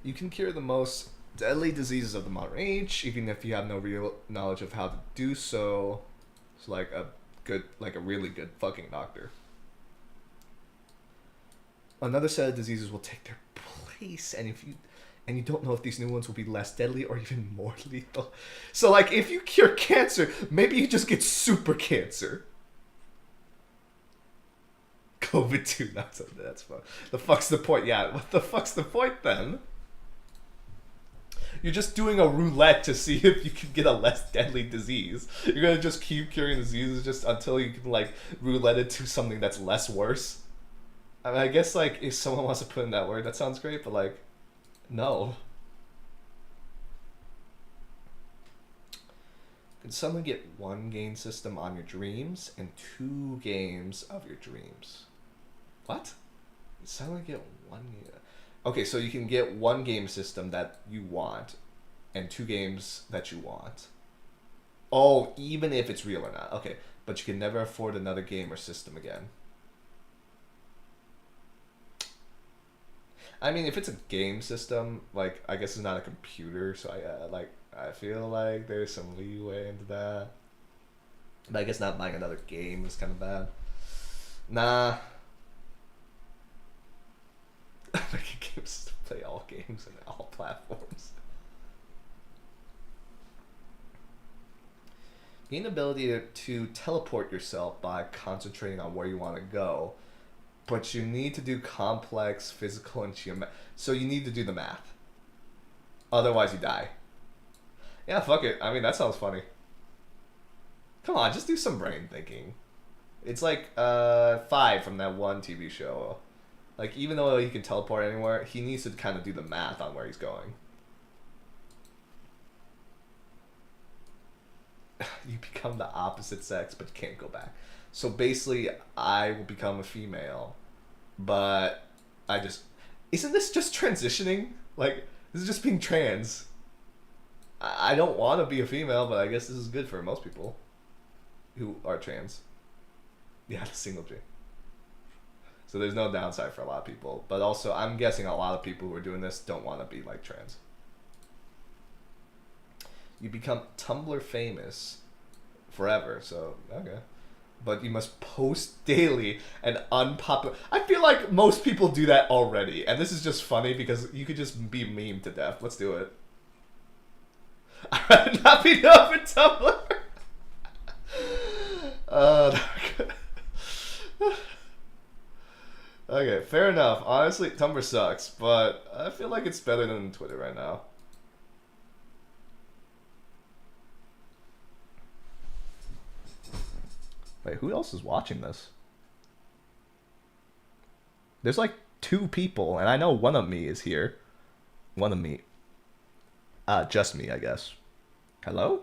You can cure the most deadly diseases of the modern age, even if you have no real knowledge of how to do so. It's like a really good fucking doctor. Another set of diseases will take their place, and you don't know if these new ones will be less deadly or even more lethal. So, like, if you cure cancer, maybe you just get super cancer. COVID-2, that's fun. The fuck's the point? Yeah, what the fuck's the point then? You're just doing a roulette to see if you can get a less deadly disease. You're gonna just keep curing diseases just until you can, like, roulette it to something that's less worse. I mean, I guess, like, if someone wants to put in that word, that sounds great, but, like, no. Can someone get one game system on your dreams and 2 games of your dreams? What? Can someone get one... Okay, so you can get 1 game system that you want and 2 games that you want. Oh, even if it's real or not. Okay, but you can never afford another game or system again. I mean, if it's a game system, like, I guess it's not a computer, so I feel like there's some leeway into that. But I guess not buying another game is kind of bad. Nah. Making games to play all games and all platforms. Gain the ability to teleport yourself by concentrating on where you want to go, but you need to do complex physical and geometric. So you need to do the math. Otherwise, you die. Yeah, fuck it. I mean, that sounds funny. Come on, just do some brain thinking. It's like 5 from that one TV show. Like, even though he can teleport anywhere, he needs to kind of do the math on where he's going. You become the opposite sex, but you can't go back. So basically, I will become a female, but I just... Isn't this just transitioning? Like, this is just being trans. I don't want to be a female, but I guess this is good for most people who are trans. Yeah, the single G. So there's no downside for a lot of people. But also, I'm guessing a lot of people who are doing this don't want to be like trans. You become Tumblr famous forever, so, okay. But you must post daily and unpopular... I feel like most people do that already. And this is just funny because you could just be memed to death. Let's do it. I'd not be known for Tumblr. Okay, fair enough. Honestly, Tumblr sucks, but I feel like it's better than Twitter right now. Wait, who else is watching this? There's like 2 people, and I know one of me is here. One of me. Just me, I guess. Hello?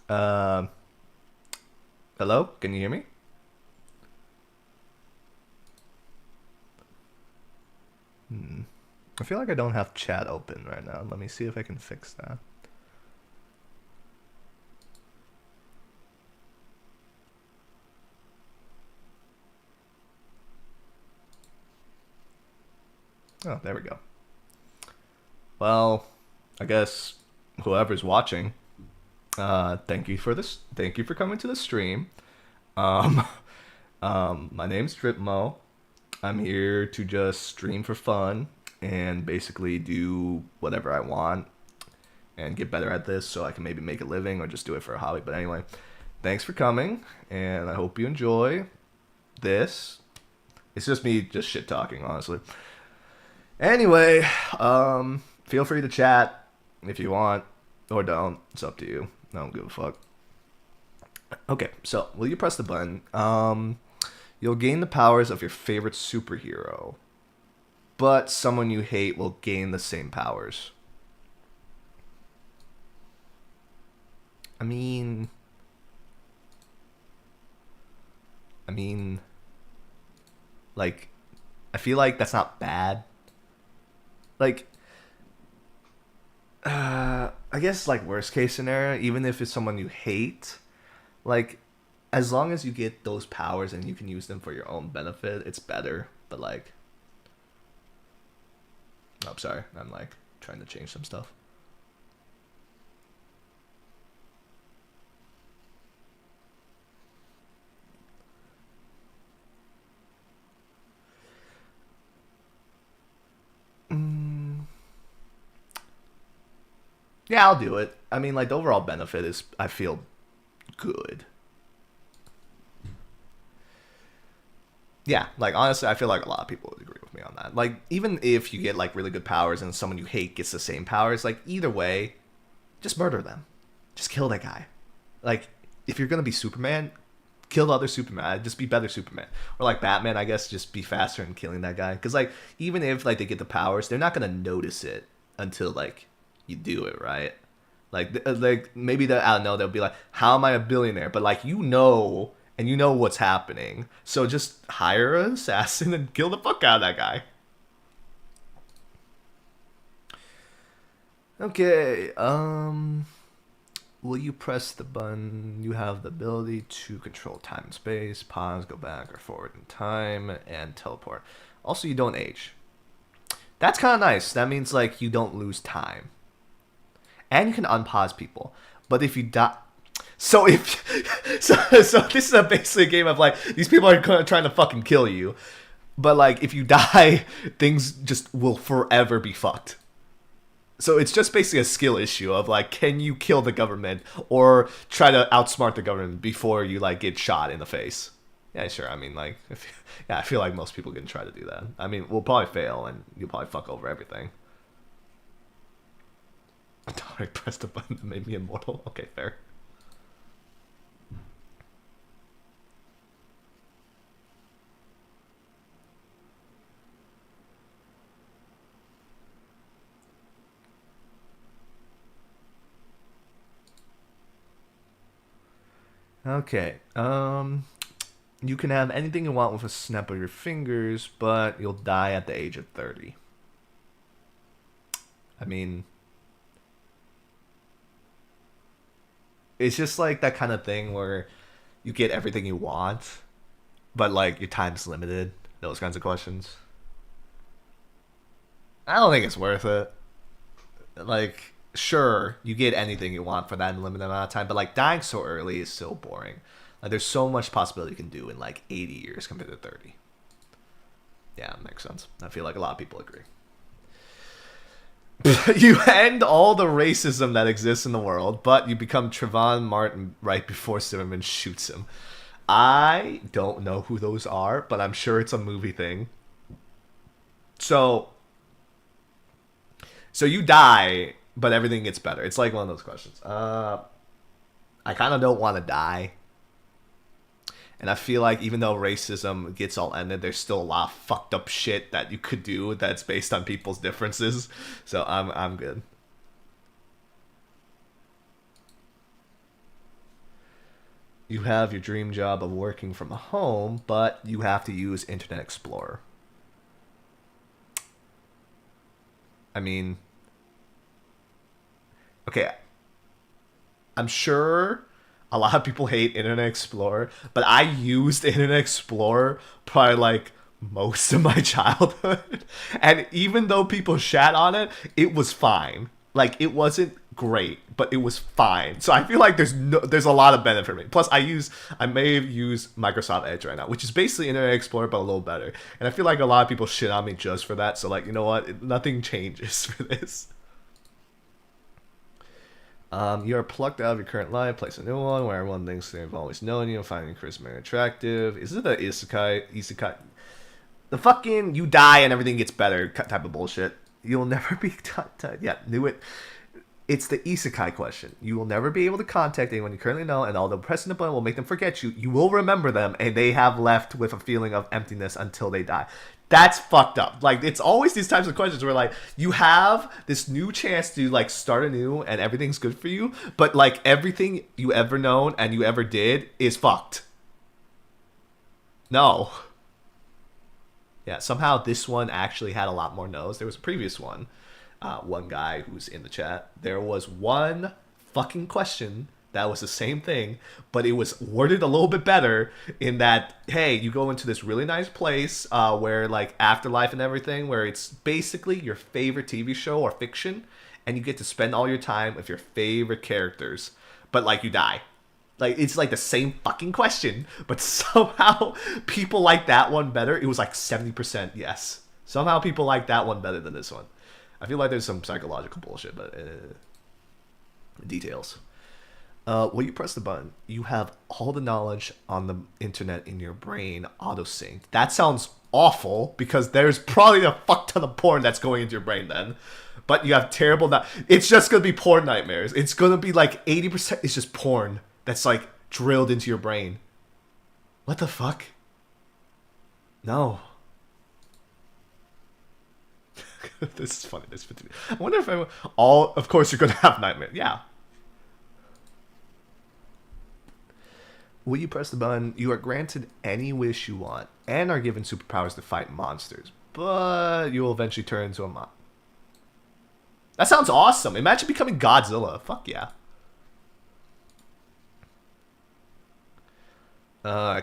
Um, Hello? Can you hear me? I feel like I don't have chat open right now. Let me see if I can fix that. Oh, there we go. Well, I guess whoever's watching, thank you for this. Thank you for coming to the stream. Um, my name's Dripmo. I'm here to just stream for fun and basically do whatever I want and get better at this so I can maybe make a living or just do it for a hobby. But anyway, thanks for coming, and I hope you enjoy this. It's just me just shit talking, honestly. Anyway, feel free to chat if you want or don't. It's up to you. I don't give a fuck. Okay, so will you press the button? You'll gain the powers of your favorite superhero, but someone you hate will gain the same powers. I mean, like, I feel like that's not bad. Like, I guess like worst case scenario, even if it's someone you hate, like, as long as you get those powers and you can use them for your own benefit, it's better. But like, oh, I'm sorry, I'm like trying to change some stuff. Yeah, I'll do it. I mean, like, the overall benefit is, I feel good. Yeah, like, honestly, I feel like a lot of people would agree with me on that. Like, even if you get, like, really good powers and someone you hate gets the same powers, like, either way, just murder them. Just kill that guy. Like, if you're gonna be Superman, kill the other Superman. Just be better Superman. Or, like, Batman, I guess, just be faster in killing that guy. Because, like, even if, like, they get the powers, they're not gonna notice it until, like, you do it, right? Like maybe that, I don't know, they'll be like, how am I a billionaire? But like, and you know what's happening, so just hire an assassin and kill the fuck out of that guy. Okay, will you press the button? You have the ability to control time and space, pause, go back or forward in time, and teleport. Also, you don't age. That's kind of nice. That means like you don't lose time. And you can unpause people. But if you die, so so this is basically a game of like, these people are trying to fucking kill you, but like if you die, things just will forever be fucked. So it's just basically a skill issue of like, can you kill the government or try to outsmart the government before you like get shot in the face? Yeah, sure. I mean, like, yeah, I feel like most people can try to do that. I mean, we'll probably fail and you'll probably fuck over everything. I pressed a button that made me immortal. Okay, fair. Okay. You can have anything you want with a snap of your fingers, but you'll die at the age of 30. I mean, it's just like that kind of thing where you get everything you want, but like your time's limited. Those kinds of questions. I don't think it's worth it. Like, sure, you get anything you want for that limited amount of time, but like dying so early is so boring. Like, there's so much possibility you can do in like 80 years compared to 30. Yeah, that makes sense. I feel like a lot of people agree. You end all the racism that exists in the world, but you become Trayvon Martin right before Zimmerman shoots him. I don't know who those are, but I'm sure it's a movie thing. So, so you die, but everything gets better. It's like one of those questions. I kind of don't want to die. And I feel like even though racism gets all ended, there's still a lot of fucked up shit that you could do that's based on people's differences. So I'm good. You have your dream job of working from home, but you have to use Internet Explorer. I mean, okay, I'm sure a lot of people hate Internet Explorer, but I used Internet Explorer probably like most of my childhood. And even though people shat on it, it was fine. Like it wasn't great, but it was fine. So I feel like there's a lot of benefit for me. Plus I may have used Microsoft Edge right now, which is basically Internet Explorer but a little better. And I feel like a lot of people shit on me just for that. So like, you know what? Nothing changes for this. You are plucked out of your current life, place a new one where everyone thinks they've always known you, finding charisma and attractive. Is it the isekai? The fucking you die and everything gets better type of bullshit. You'll never be... Yeah, knew it. It's the isekai question. You will never be able to contact anyone you currently know, and although pressing the button will make them forget you, you will remember them, and they have left with a feeling of emptiness until they die. That's fucked up. Like, it's always these types of questions where, like, you have this new chance to, like, start anew, and everything's good for you, but, like, everything you ever known and you ever did is fucked. No. Yeah, somehow this one actually had a lot more no's. There was a previous one. One guy who's in the chat. There was one fucking question that was the same thing, but it was worded a little bit better in that, hey, you go into this really nice place where, like, afterlife and everything, where it's basically your favorite TV show or fiction, and you get to spend all your time with your favorite characters, but, like, you die. Like, it's like the same fucking question, but somehow people like that one better. It was like 70% yes. Somehow people like that one better than this one. I feel like there's some psychological bullshit, but details. When you press the button, you have all the knowledge on the internet in your brain auto-synced. That sounds awful because there's probably a fuck ton of porn that's going into your brain then. But you have terrible... It's just going to be porn nightmares. It's going to be like 80% is just porn that's like drilled into your brain. What the fuck? No. This is funny. This fits me. I wonder if of course you're gonna have nightmares. Yeah. Will you press the button? You are granted any wish you want and are given superpowers to fight monsters, but you will eventually turn into a monster. That sounds awesome. Imagine becoming Godzilla. Fuck yeah.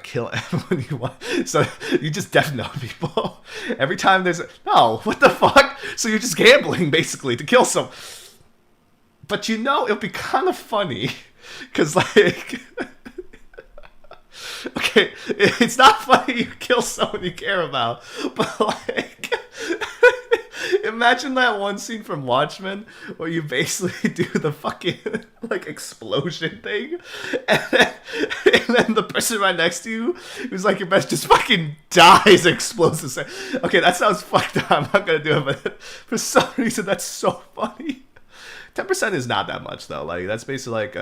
Kill everyone you want. So you just death note people. Every time there's no, what the fuck? So you're just gambling basically to kill some. But you know, it'll be kind of funny. Cause like okay, it's not funny you kill someone you care about, but like imagine that one scene from Watchmen where you basically do the fucking like explosion thing, and then the person right next to you who's like your best just fucking dies explosive. Okay, that sounds fucked up. I'm not gonna do it, but for some reason that's so funny. 10% is not that much though. Like that's basically like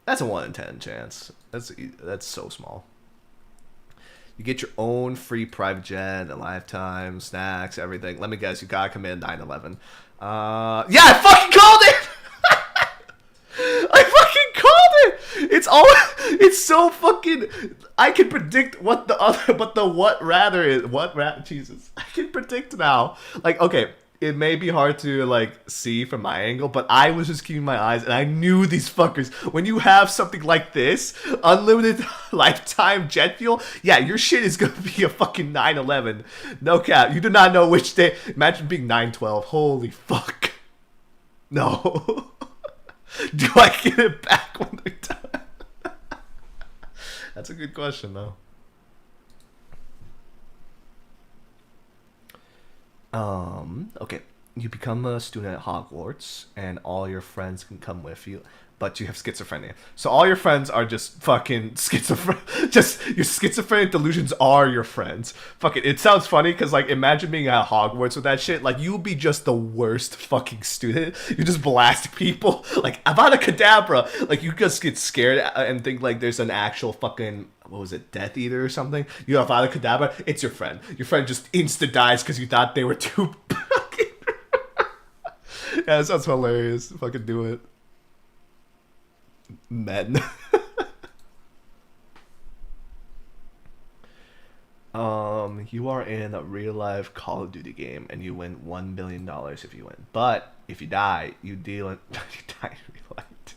that's a 1 in 10 chance. That's so small. You get your own free private jet, a lifetime, snacks, everything. Let me guess, you gotta commit 9/11. Yeah, I fucking called it! I fucking called it! It's so fucking... I can predict what the other... But the what rather is... Jesus. I can predict now. Like, okay... It may be hard to, like, see from my angle, but I was just keeping my eyes, and I knew these fuckers. When you have something like this, unlimited lifetime jet fuel, yeah, your shit is gonna be a fucking 9/11. No cap. You do not know which day. Imagine being 9/12. Holy fuck. No. Do I get it back when they're done? That's a good question, though. Okay. you become a student at Hogwarts, and all your friends can come with you, but you have schizophrenia. So all your friends are just fucking schizophrenic. Just your schizophrenic delusions are your friends. Fuck it. It sounds funny because like imagine being at Hogwarts with that shit. Like you would be just the worst fucking student. You just blast people like Avada Kedavra. Like you just get scared and think like there's an actual fucking what was it, Death Eater or something. You have Avada Kedavra. It's your friend. Your friend just insta dies because you thought they were too. Yeah, that sounds hilarious. Fucking do it. Men. You are in a real life Call of Duty game and you win $1 billion if you win. But if you die, you deal in you die in real life too.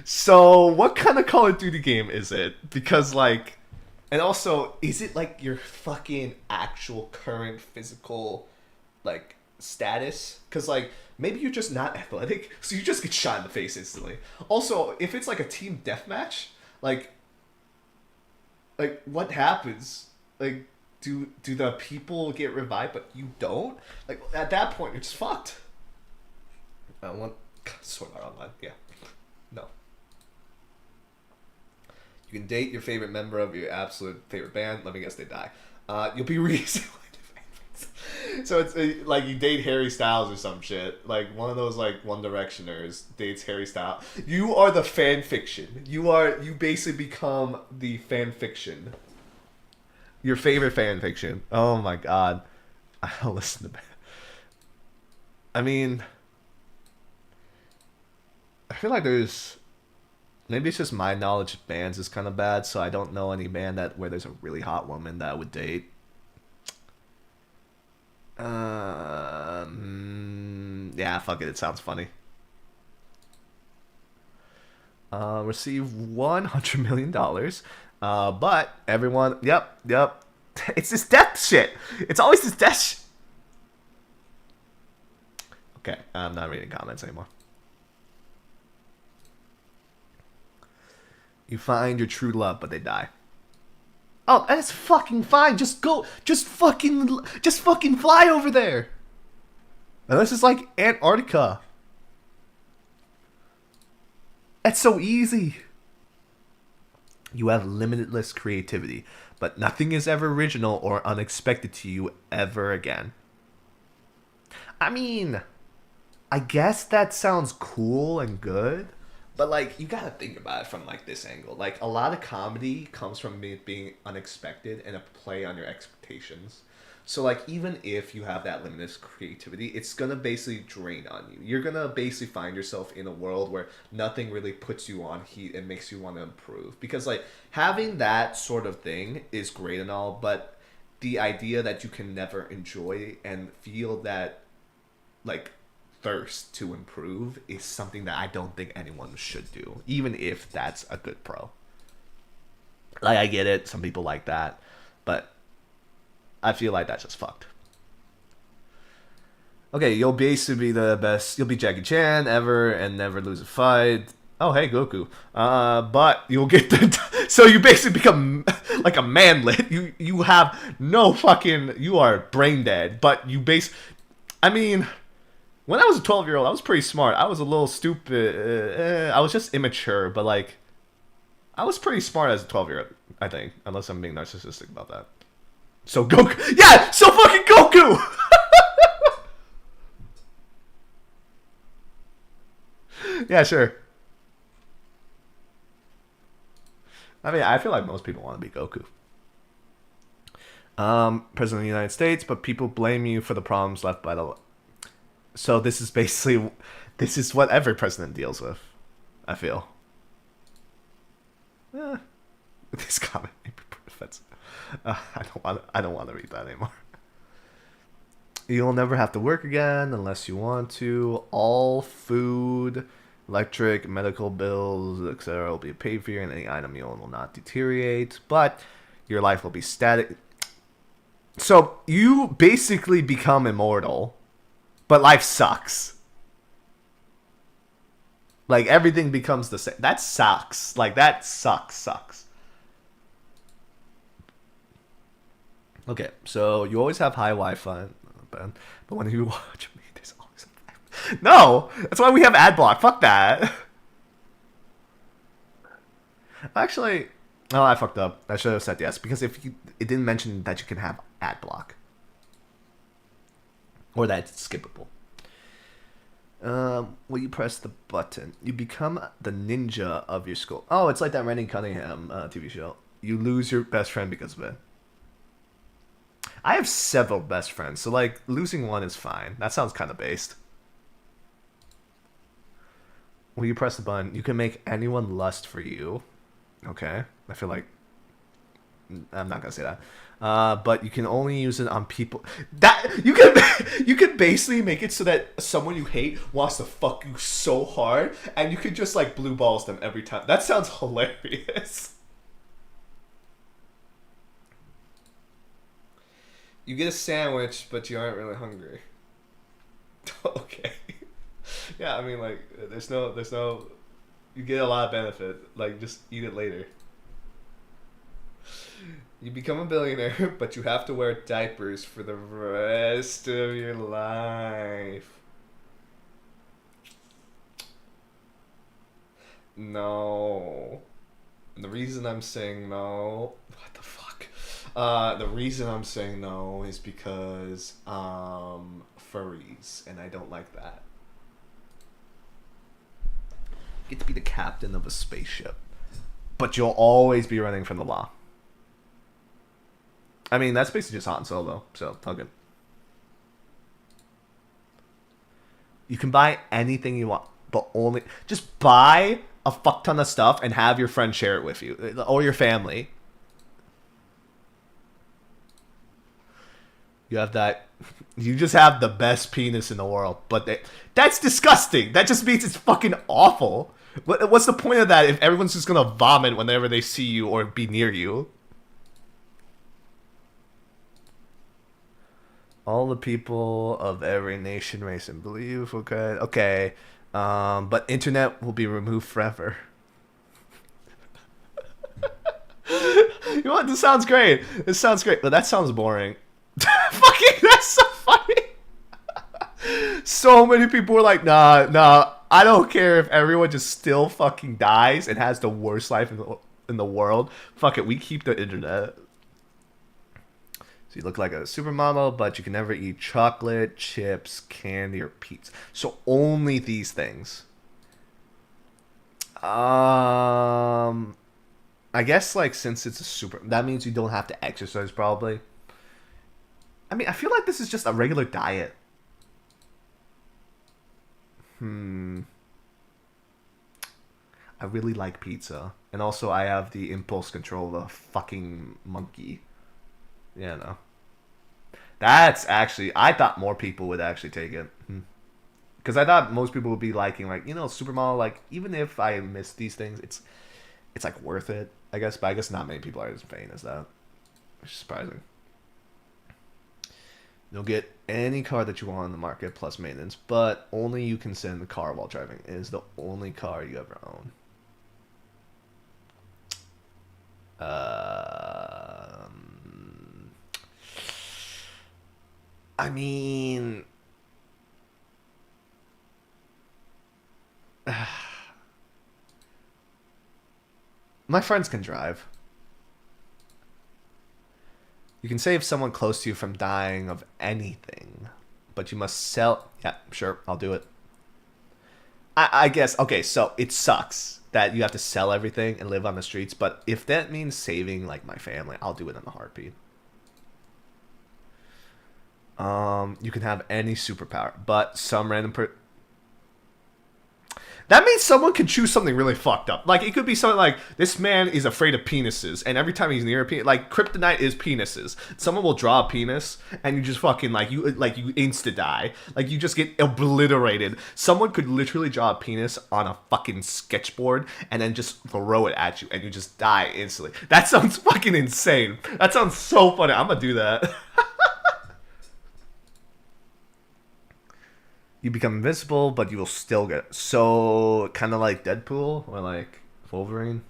So what kind of Call of Duty game is it? Because like, and also, is it like your fucking actual current physical like status? Because like maybe you're just not athletic, so you just get shot in the face instantly. Also, if it's like a team deathmatch, like what happens? Like do the people get revived but you don't? Like at that point you're just fucked. I want Sword Art Online. Yeah. No. You can date your favorite member of your absolute favorite band. Let me guess, they die. You'll be recently. So it's like you date Harry Styles or some shit. Like one of those like One Directioners dates Harry Styles. You are the fan fiction. You basically become the fan fiction. Your favorite fan fiction. Oh my god. I'll listen to that. I mean, I feel like there's maybe it's just my knowledge of bands is kind of bad, so I don't know any band that where there's a really hot woman that I would date. Yeah, fuck it. It sounds funny. Receive $100 million. But everyone, yep. It's this death shit. It's always this death shit. Okay, I'm not reading comments anymore. You find your true love, but they die. Oh, that's fucking fine. Just go. Just fucking fly over there. Unless it's like Antarctica. That's so easy. You have limitless creativity, but nothing is ever original or unexpected to you ever again. I mean, I guess that sounds cool and good. But like you gotta think about it from like this angle. Like a lot of comedy comes from it being unexpected and a play on your expectations. So like even if you have that limitless creativity, it's gonna basically drain on you. You're gonna basically find yourself in a world where nothing really puts you on heat and makes you want to improve. Because like having that sort of thing is great and all, but the idea that you can never enjoy and feel that like thirst to improve is something that I don't think anyone should do, even if that's a good pro. Like I get it, some people like that, but I feel like that's just fucked. Okay, you'll basically be the best. You'll be Jackie Chan ever and never lose a fight. Oh hey Goku. But you'll get the so you basically become like a manlet. You have no fucking. You are brain dead. But you I mean. When I was a 12-year-old, I was pretty smart. I was a little stupid. I was just immature, but like, I was pretty smart as a 12-year-old, I think. Unless I'm being narcissistic about that. So Goku. Yeah! So fucking Goku! Yeah, sure. I mean, I feel like most people want to be Goku. President of the United States, but people blame you for the problems left by the... So this is basically, this is what every president deals with, I feel. This comment may be pretty offensive. I don't want to read that anymore. You'll never have to work again unless you want to. All food, electric, medical bills, etc. will be paid for you, and any item you own will not deteriorate. But your life will be static. So you basically become immortal. But life sucks. Like, everything becomes the same. That sucks. Like, that sucks. Okay, so you always have high Wi-Fi. Ben. But when you watch me, there's always a... No! That's why we have ad block. Fuck that. Actually, oh, I fucked up. I should have said yes, because if you, it didn't mention that you can have ad block. Or that it's skippable. When you press the button, you become the ninja of your school. Oh, it's like that Randy Cunningham TV show. You lose your best friend because of it. I have several best friends, so like losing one is fine. That sounds kind of based. When you press the button, you can make anyone lust for you. Okay, I feel like I'm not gonna say that. But you can only use it on people that you can basically make it so that someone you hate wants to fuck you so hard, and you could just like blue balls them every time. That sounds hilarious. You get a sandwich, but you aren't really hungry. Okay. Yeah, I mean, like, there's no, you get a lot of benefit. Like, just eat it later. You become a billionaire, but you have to wear diapers for the rest of your life. No. And the reason I'm saying no... What the fuck? The reason I'm saying no is because, furries, and I don't like that. You get to be the captain of a spaceship, but you'll always be running from the law. I mean, that's basically just Han Solo, so all good. You can buy anything you want, but only... Just buy a fuck ton of stuff and have your friend share it with you, or your family. You have that... You just have the best penis in the world, but that's disgusting. That just means it's fucking awful. What's the point of that if everyone's just gonna vomit whenever they see you or be near you? All the people of every nation, race, and belief. Okay. But internet will be removed forever. You know what? This sounds great. But that sounds boring. Fucking, that's so funny. So many people were like, nah. I don't care if everyone just still fucking dies and has the worst life in the world. Fuck it, we keep the internet. So you look like a supermodel, but you can never eat chocolate, chips, candy, or pizza. So only these things. I guess like since it's a super, that means you don't have to exercise probably. I mean, I feel like this is just a regular diet. I really like pizza. And also I have the impulse control of a fucking monkey. Yeah, no. That's actually... I thought more people would actually take it. Because I thought most people would be liking, like, you know, supermodel, like, even if I miss these things, it's like, worth it, I guess. But I guess not many people are as vain as that. Which is surprising. You'll get any car that you want on the market, plus maintenance, but only you can sit in the car while driving. It is the only car you ever own. I mean... My friends can drive. You can save someone close to you from dying of anything, but you must sell... Yeah, sure, I'll do it. I guess, okay, so it sucks that you have to sell everything and live on the streets, but if that means saving, like, my family, I'll do it in a heartbeat. You can have any superpower, but some random that means someone could choose something really fucked up. Like, it could be something like, this man is afraid of penises, and every time he's near a penis, like, kryptonite is penises. Someone will draw a penis, and you just fucking, you insta-die. Like, you just get obliterated. Someone could literally draw a penis on a fucking sketchboard, and then just throw it at you, and you just die instantly. That sounds fucking insane. That sounds so funny. I'm gonna do that. You become invincible, but you will still get... So, kind of like Deadpool or like Wolverine.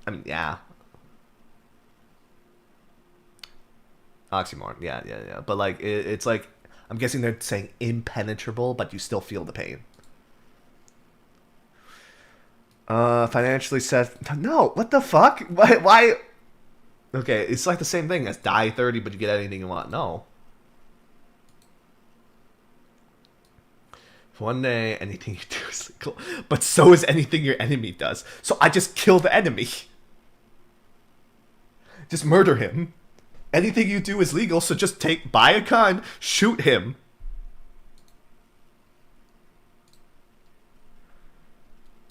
I mean, yeah. Oxymoron. Yeah, yeah, yeah. But like, it's like I'm guessing they're saying impenetrable, but you still feel the pain. Financially set. No, what the fuck? Why? Why? Okay, it's like the same thing as die 30, but you get anything you want. No. For one day, anything you do is legal, but so is anything your enemy does. So I just kill the enemy. Just murder him. Anything you do is legal, so just buy a gun, shoot him.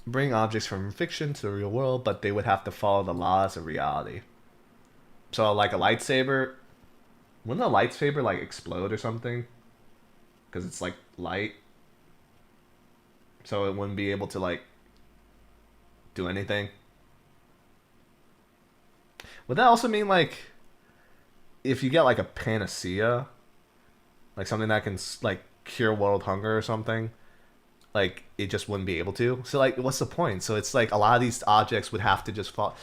Bring objects from fiction to the real world, but they would have to follow the laws of reality. So, like a lightsaber, wouldn't a lightsaber like explode or something? Because it's like light, so it wouldn't be able to like do anything. Would that also mean like if you get like a panacea, like something that can like cure world hunger or something, like it just wouldn't be able to? So like, what's the point? So it's like a lot of these objects would have to just fall.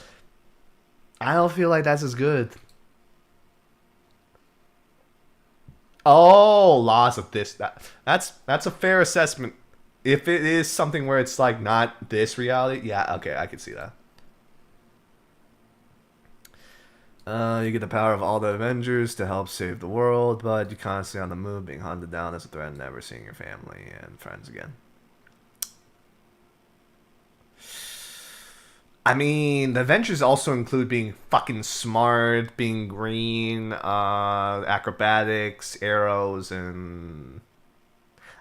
I don't feel like that's as good. Oh, laws of this. That's a fair assessment. If it is something where it's like not this reality, yeah, okay, I can see that. You get the power of all the Avengers to help save the world, but you're constantly on the move, being hunted down as a threat, and never seeing your family and friends again. I mean, the Avengers also include being fucking smart, being green, acrobatics, arrows, and...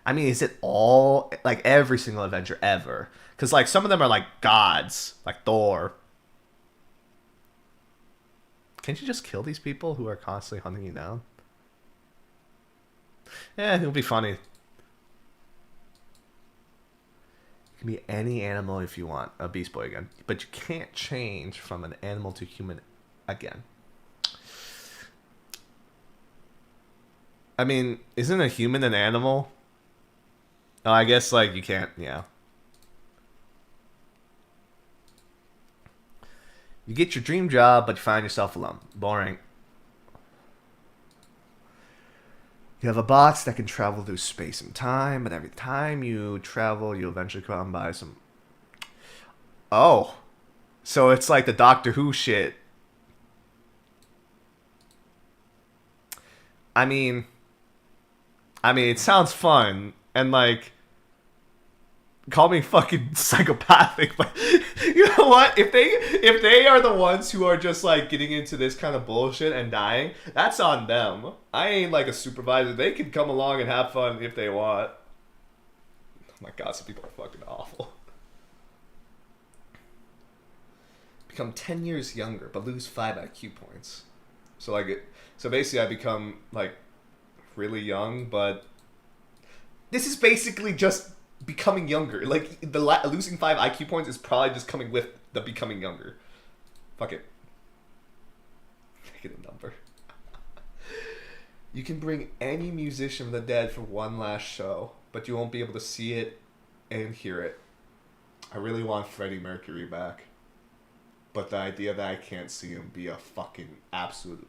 I mean, is it all... Like, every single Avenger ever? Because, like, some of them are, like, gods. Like Thor. Can't you just kill these people who are constantly hunting you down? Yeah, it'll be funny. Be any animal if you want, a Beast Boy again, but you can't change from an animal to human again. I mean, isn't a human an animal? Oh, I guess like you can't. Yeah. You get your dream job, but you find yourself alone. Boring. You have a box that can travel through space and time, but every time you travel, you eventually come by some... Oh. So it's like the Doctor Who shit. I mean, it sounds fun, and like... Call me fucking psychopathic, but you know what? If they are the ones who are just like getting into this kind of bullshit and dying, that's on them. I ain't like a supervisor. They can come along and have fun if they want. Oh my god, some people are fucking awful. Become 10 years younger, but lose 5 IQ points. So like, so basically, I become like really young, but this is basically just becoming younger. Like, the losing 5 IQ points is probably just coming with the becoming younger. Fuck it. Make it a number. You can bring any musician from the dead for one last show, but you won't be able to see it and hear it. I really want Freddie Mercury back. But the idea that I can't see him be a fucking absolute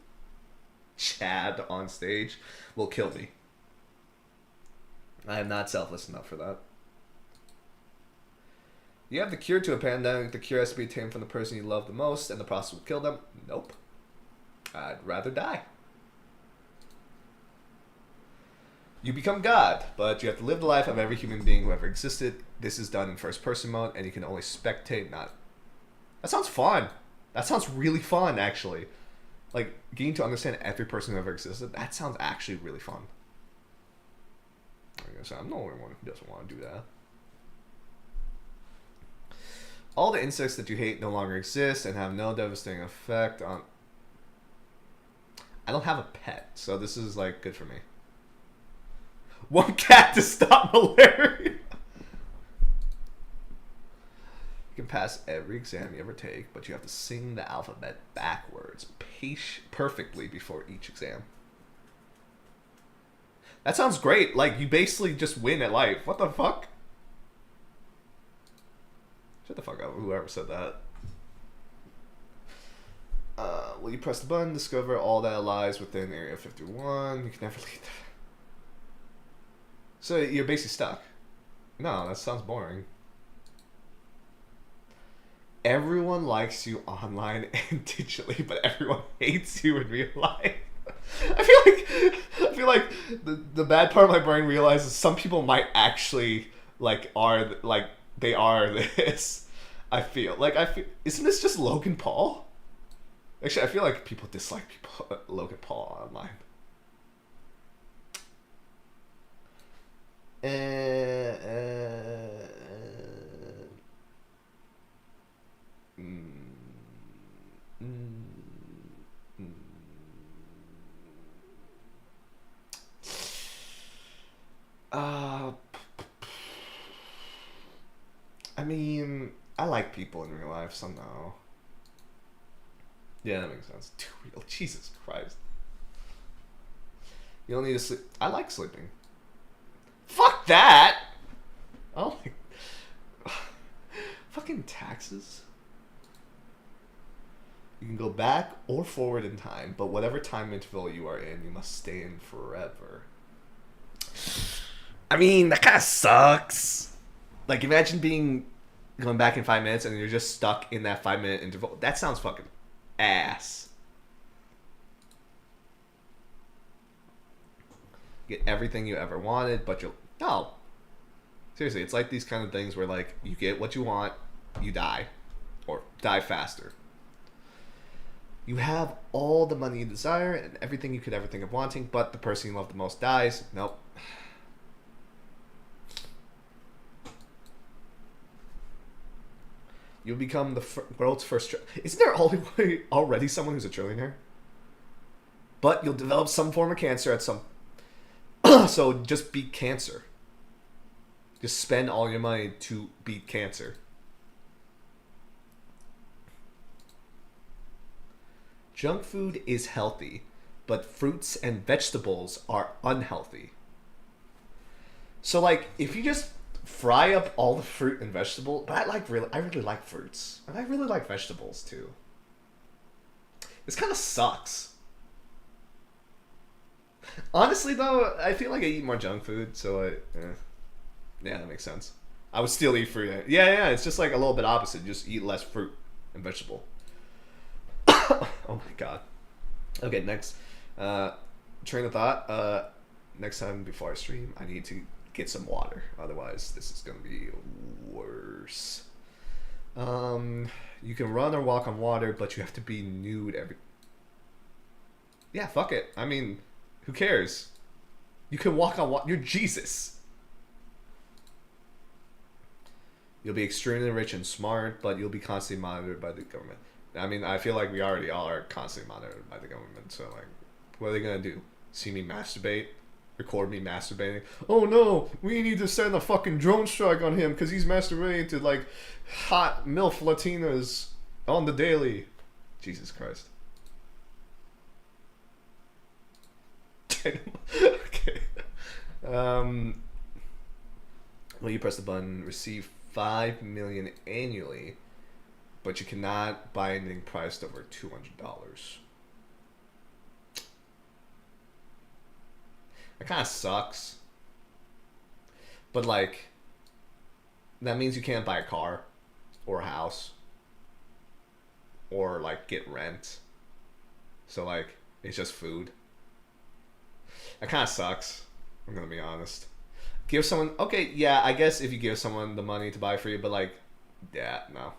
Chad on stage will kill me. I am not selfless enough for that. You have the cure to a pandemic. The cure has to be obtained from the person you love the most, and the process will kill them. Nope. I'd rather die. You become God, but you have to live the life of every human being who ever existed. This is done in first-person mode, and you can only spectate, not... That sounds fun. That sounds really fun, actually. Like, getting to understand every person who ever existed, that sounds actually really fun. I guess I'm the only one who doesn't want to do that. All the insects that you hate no longer exist and have no devastating effect on... I don't have a pet, so this is, like, good for me. One cat to stop malaria! You can pass every exam you ever take, but you have to sing the alphabet backwards perfectly before each exam. That sounds great. Like, you basically just win at life. What the fuck? Shut the fuck up, whoever said that. Will you press the button? Discover all that lies within Area 51. You can never leave. So you're basically stuck. No, that sounds boring. Everyone likes you online and digitally, but everyone hates you in real life. I feel like the bad part of my brain realizes some people might actually they are this. I feel isn't this just Logan Paul? Actually, I feel like people dislike Logan Paul online. I mean, I like people in real life somehow. Yeah, that makes sense. Too real. Jesus Christ. You don't need to sleep. I like sleeping. Fuck that! Oh my... Fucking taxes. You can go back or forward in time, but whatever time interval you are in, you must stay in forever. I mean, that kind of sucks. Like, imagine going back in 5 minutes and you're just stuck in that 5-minute interval. That sounds fucking ass. Get everything you ever wanted, but no. Seriously, it's like these kind of things where, like, you get what you want, you die. Or die faster. You have all the money you desire and everything you could ever think of wanting, but the person you love the most dies. Nope. You'll become the world's first... Isn't there already someone who's a trillionaire? But you'll develop some form of cancer at some... So just beat cancer. Just spend all your money to beat cancer. Junk food is healthy, but fruits and vegetables are unhealthy. So, like, if you just fry up all the fruit and vegetable, but I really like fruits, and I really like vegetables too. This kind of sucks. Honestly, though, I feel like I eat more junk food, so yeah, that makes sense. I would still eat fruit. Yeah, it's just like a little bit opposite. Just eat less fruit and vegetable. Oh my god. Okay, next train of thought. Next time before I stream, I need to get some water. Otherwise, this is gonna be worse. You can run or walk on water, but you have to be nude every... Yeah, fuck it. I mean, who cares? You can walk on water. You're Jesus. You'll be extremely rich and smart, but you'll be constantly monitored by the government. I mean, I feel like we already are constantly monitored by the government, so, like, what are they gonna do? See me masturbate? Record me masturbating? Oh no, we need to send a fucking drone strike on him because he's masturbating to, like, hot MILF Latinas on the daily. Jesus Christ. Okay. Well, you press the button, receive 5 million annually, but you cannot buy anything priced over $200. That kind of sucks. But, like, that means you can't buy a car or a house or, like, get rent. So, like, it's just food. That kind of sucks. I'm gonna be honest. Give someone... Okay, yeah, I guess if you give someone the money to buy for you, but, like, yeah, no.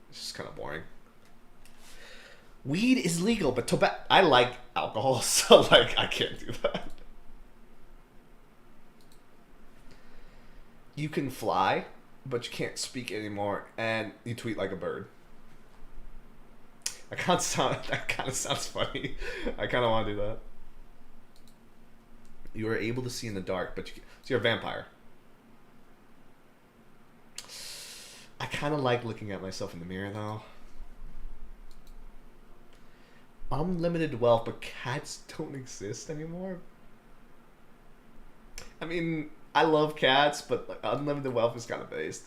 It's just kind of boring. Weed is legal, but tobacco... I like alcohol, so, like, I can't do that. You can fly, but you can't speak anymore, and you tweet like a bird. That kind of sounds funny. I kind of want to do that. You are able to see in the dark, but so you're a vampire. I kind of like looking at myself in the mirror, though. Unlimited wealth, but cats don't exist anymore. I mean, I love cats, but like, unlimited wealth is kind of based.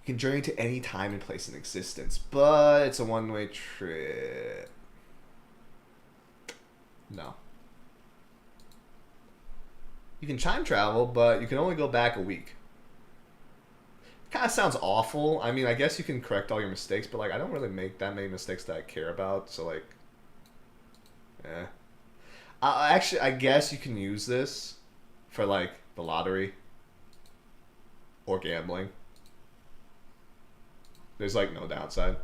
You can journey to any time and place in existence, but it's a one-way trip. No. You can time travel, but you can only go back a week. Kind of sounds awful. I mean, I guess you can correct all your mistakes, but like I don't really make that many mistakes that I care about. So like, yeah. Actually, I guess you can use this for like the lottery or gambling. There's like no downside.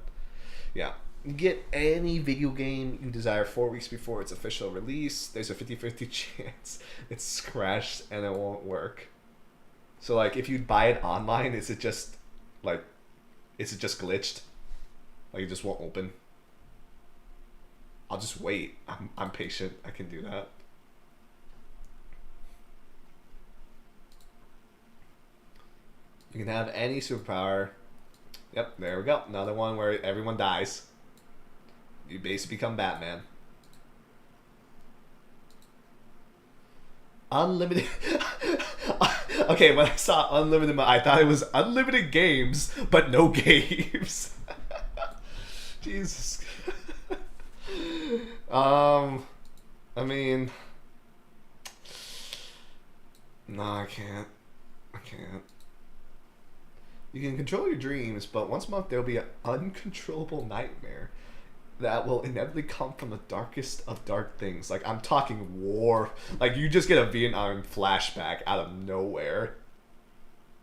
Yeah. Get any video game you desire 4 weeks before its official release. There's a 50-50 chance it's crashed and it won't work. So like if you buy it online, is it just glitched? Like it just won't open? I'll just wait. I'm patient. I can do that. You can have any superpower. Yep, there we go. Another one where everyone dies. You basically become Batman. Unlimited. Okay, when I saw unlimited, I thought it was unlimited games, but no games. Jesus. I mean, no, I can't. You can control your dreams, but once a month there'll be an uncontrollable nightmare that will inevitably come from the darkest of dark things. Like, I'm talking war. Like, you just get a Vietnam flashback out of nowhere.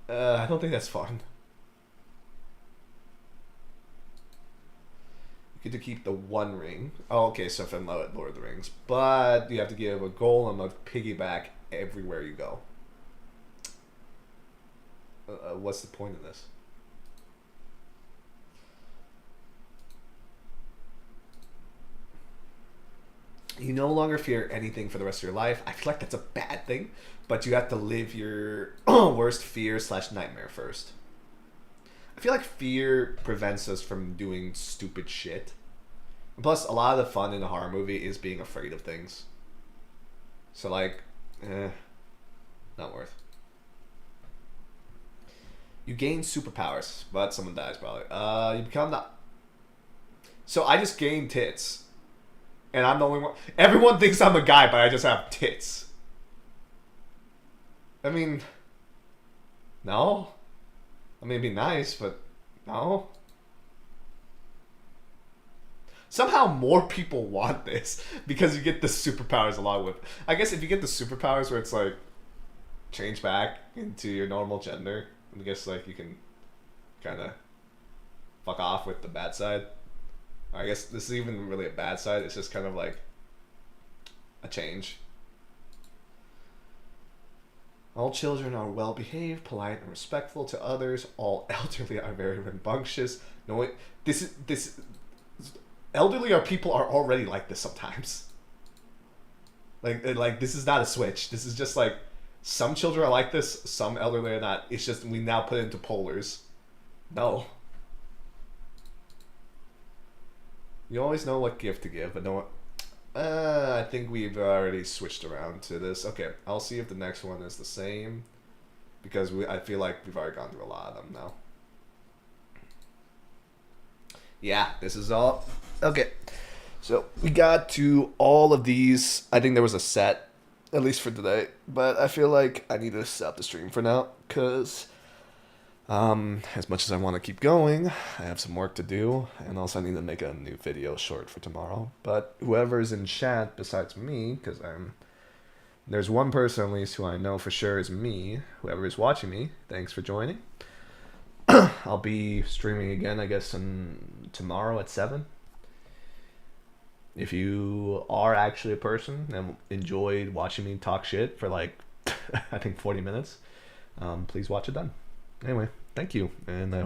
I don't think that's fun. You get to keep the one ring. Oh, okay, so from Lord of the Rings. But you have to give a goal and a piggyback everywhere you go. What's the point of this? You no longer fear anything for the rest of your life. I feel like that's a bad thing, but you have to live your worst fear / nightmare first. I feel like fear prevents us from doing stupid shit. Plus, a lot of the fun in a horror movie is being afraid of things. So like, not worth. You gain superpowers, but someone dies probably. You become the... So I just gain tits. And I'm the only one... Everyone thinks I'm a guy, but I just have tits. I mean... No? I mean, it'd be nice, but... No? Somehow more people want this because you get the superpowers along with... I guess if you get the superpowers where it's like... Change back into your normal gender... I guess like you can kind of fuck off with the bad side. I guess this is even really a bad side. It's just kind of like a change. All children are well behaved, polite, and respectful to others. All elderly are very rambunctious. No, this elderly are people are already like this sometimes. Like this is not a switch. This is just like. Some children are like this, some elderly are not. It's just we now put it into polars. No. You always know what gift to give, but no. I think we've already switched around to this. Okay, I'll see if the next one is the same. Because I feel like we've already gone through a lot of them now. Yeah, this is all. Okay. So we got to all of these. I think there was a set. At least for today. But I feel like I need to stop the stream for now. Because as much as I want to keep going, I have some work to do. And also I need to make a new video short for tomorrow. But whoever's in chat besides me, because there's one person at least who I know for sure is me. Whoever is watching me, thanks for joining. I'll be streaming again, I guess, tomorrow at 7. If you are actually a person and enjoyed watching me talk shit for like, I think 40 minutes, please watch it then. Anyway, thank you. And I hope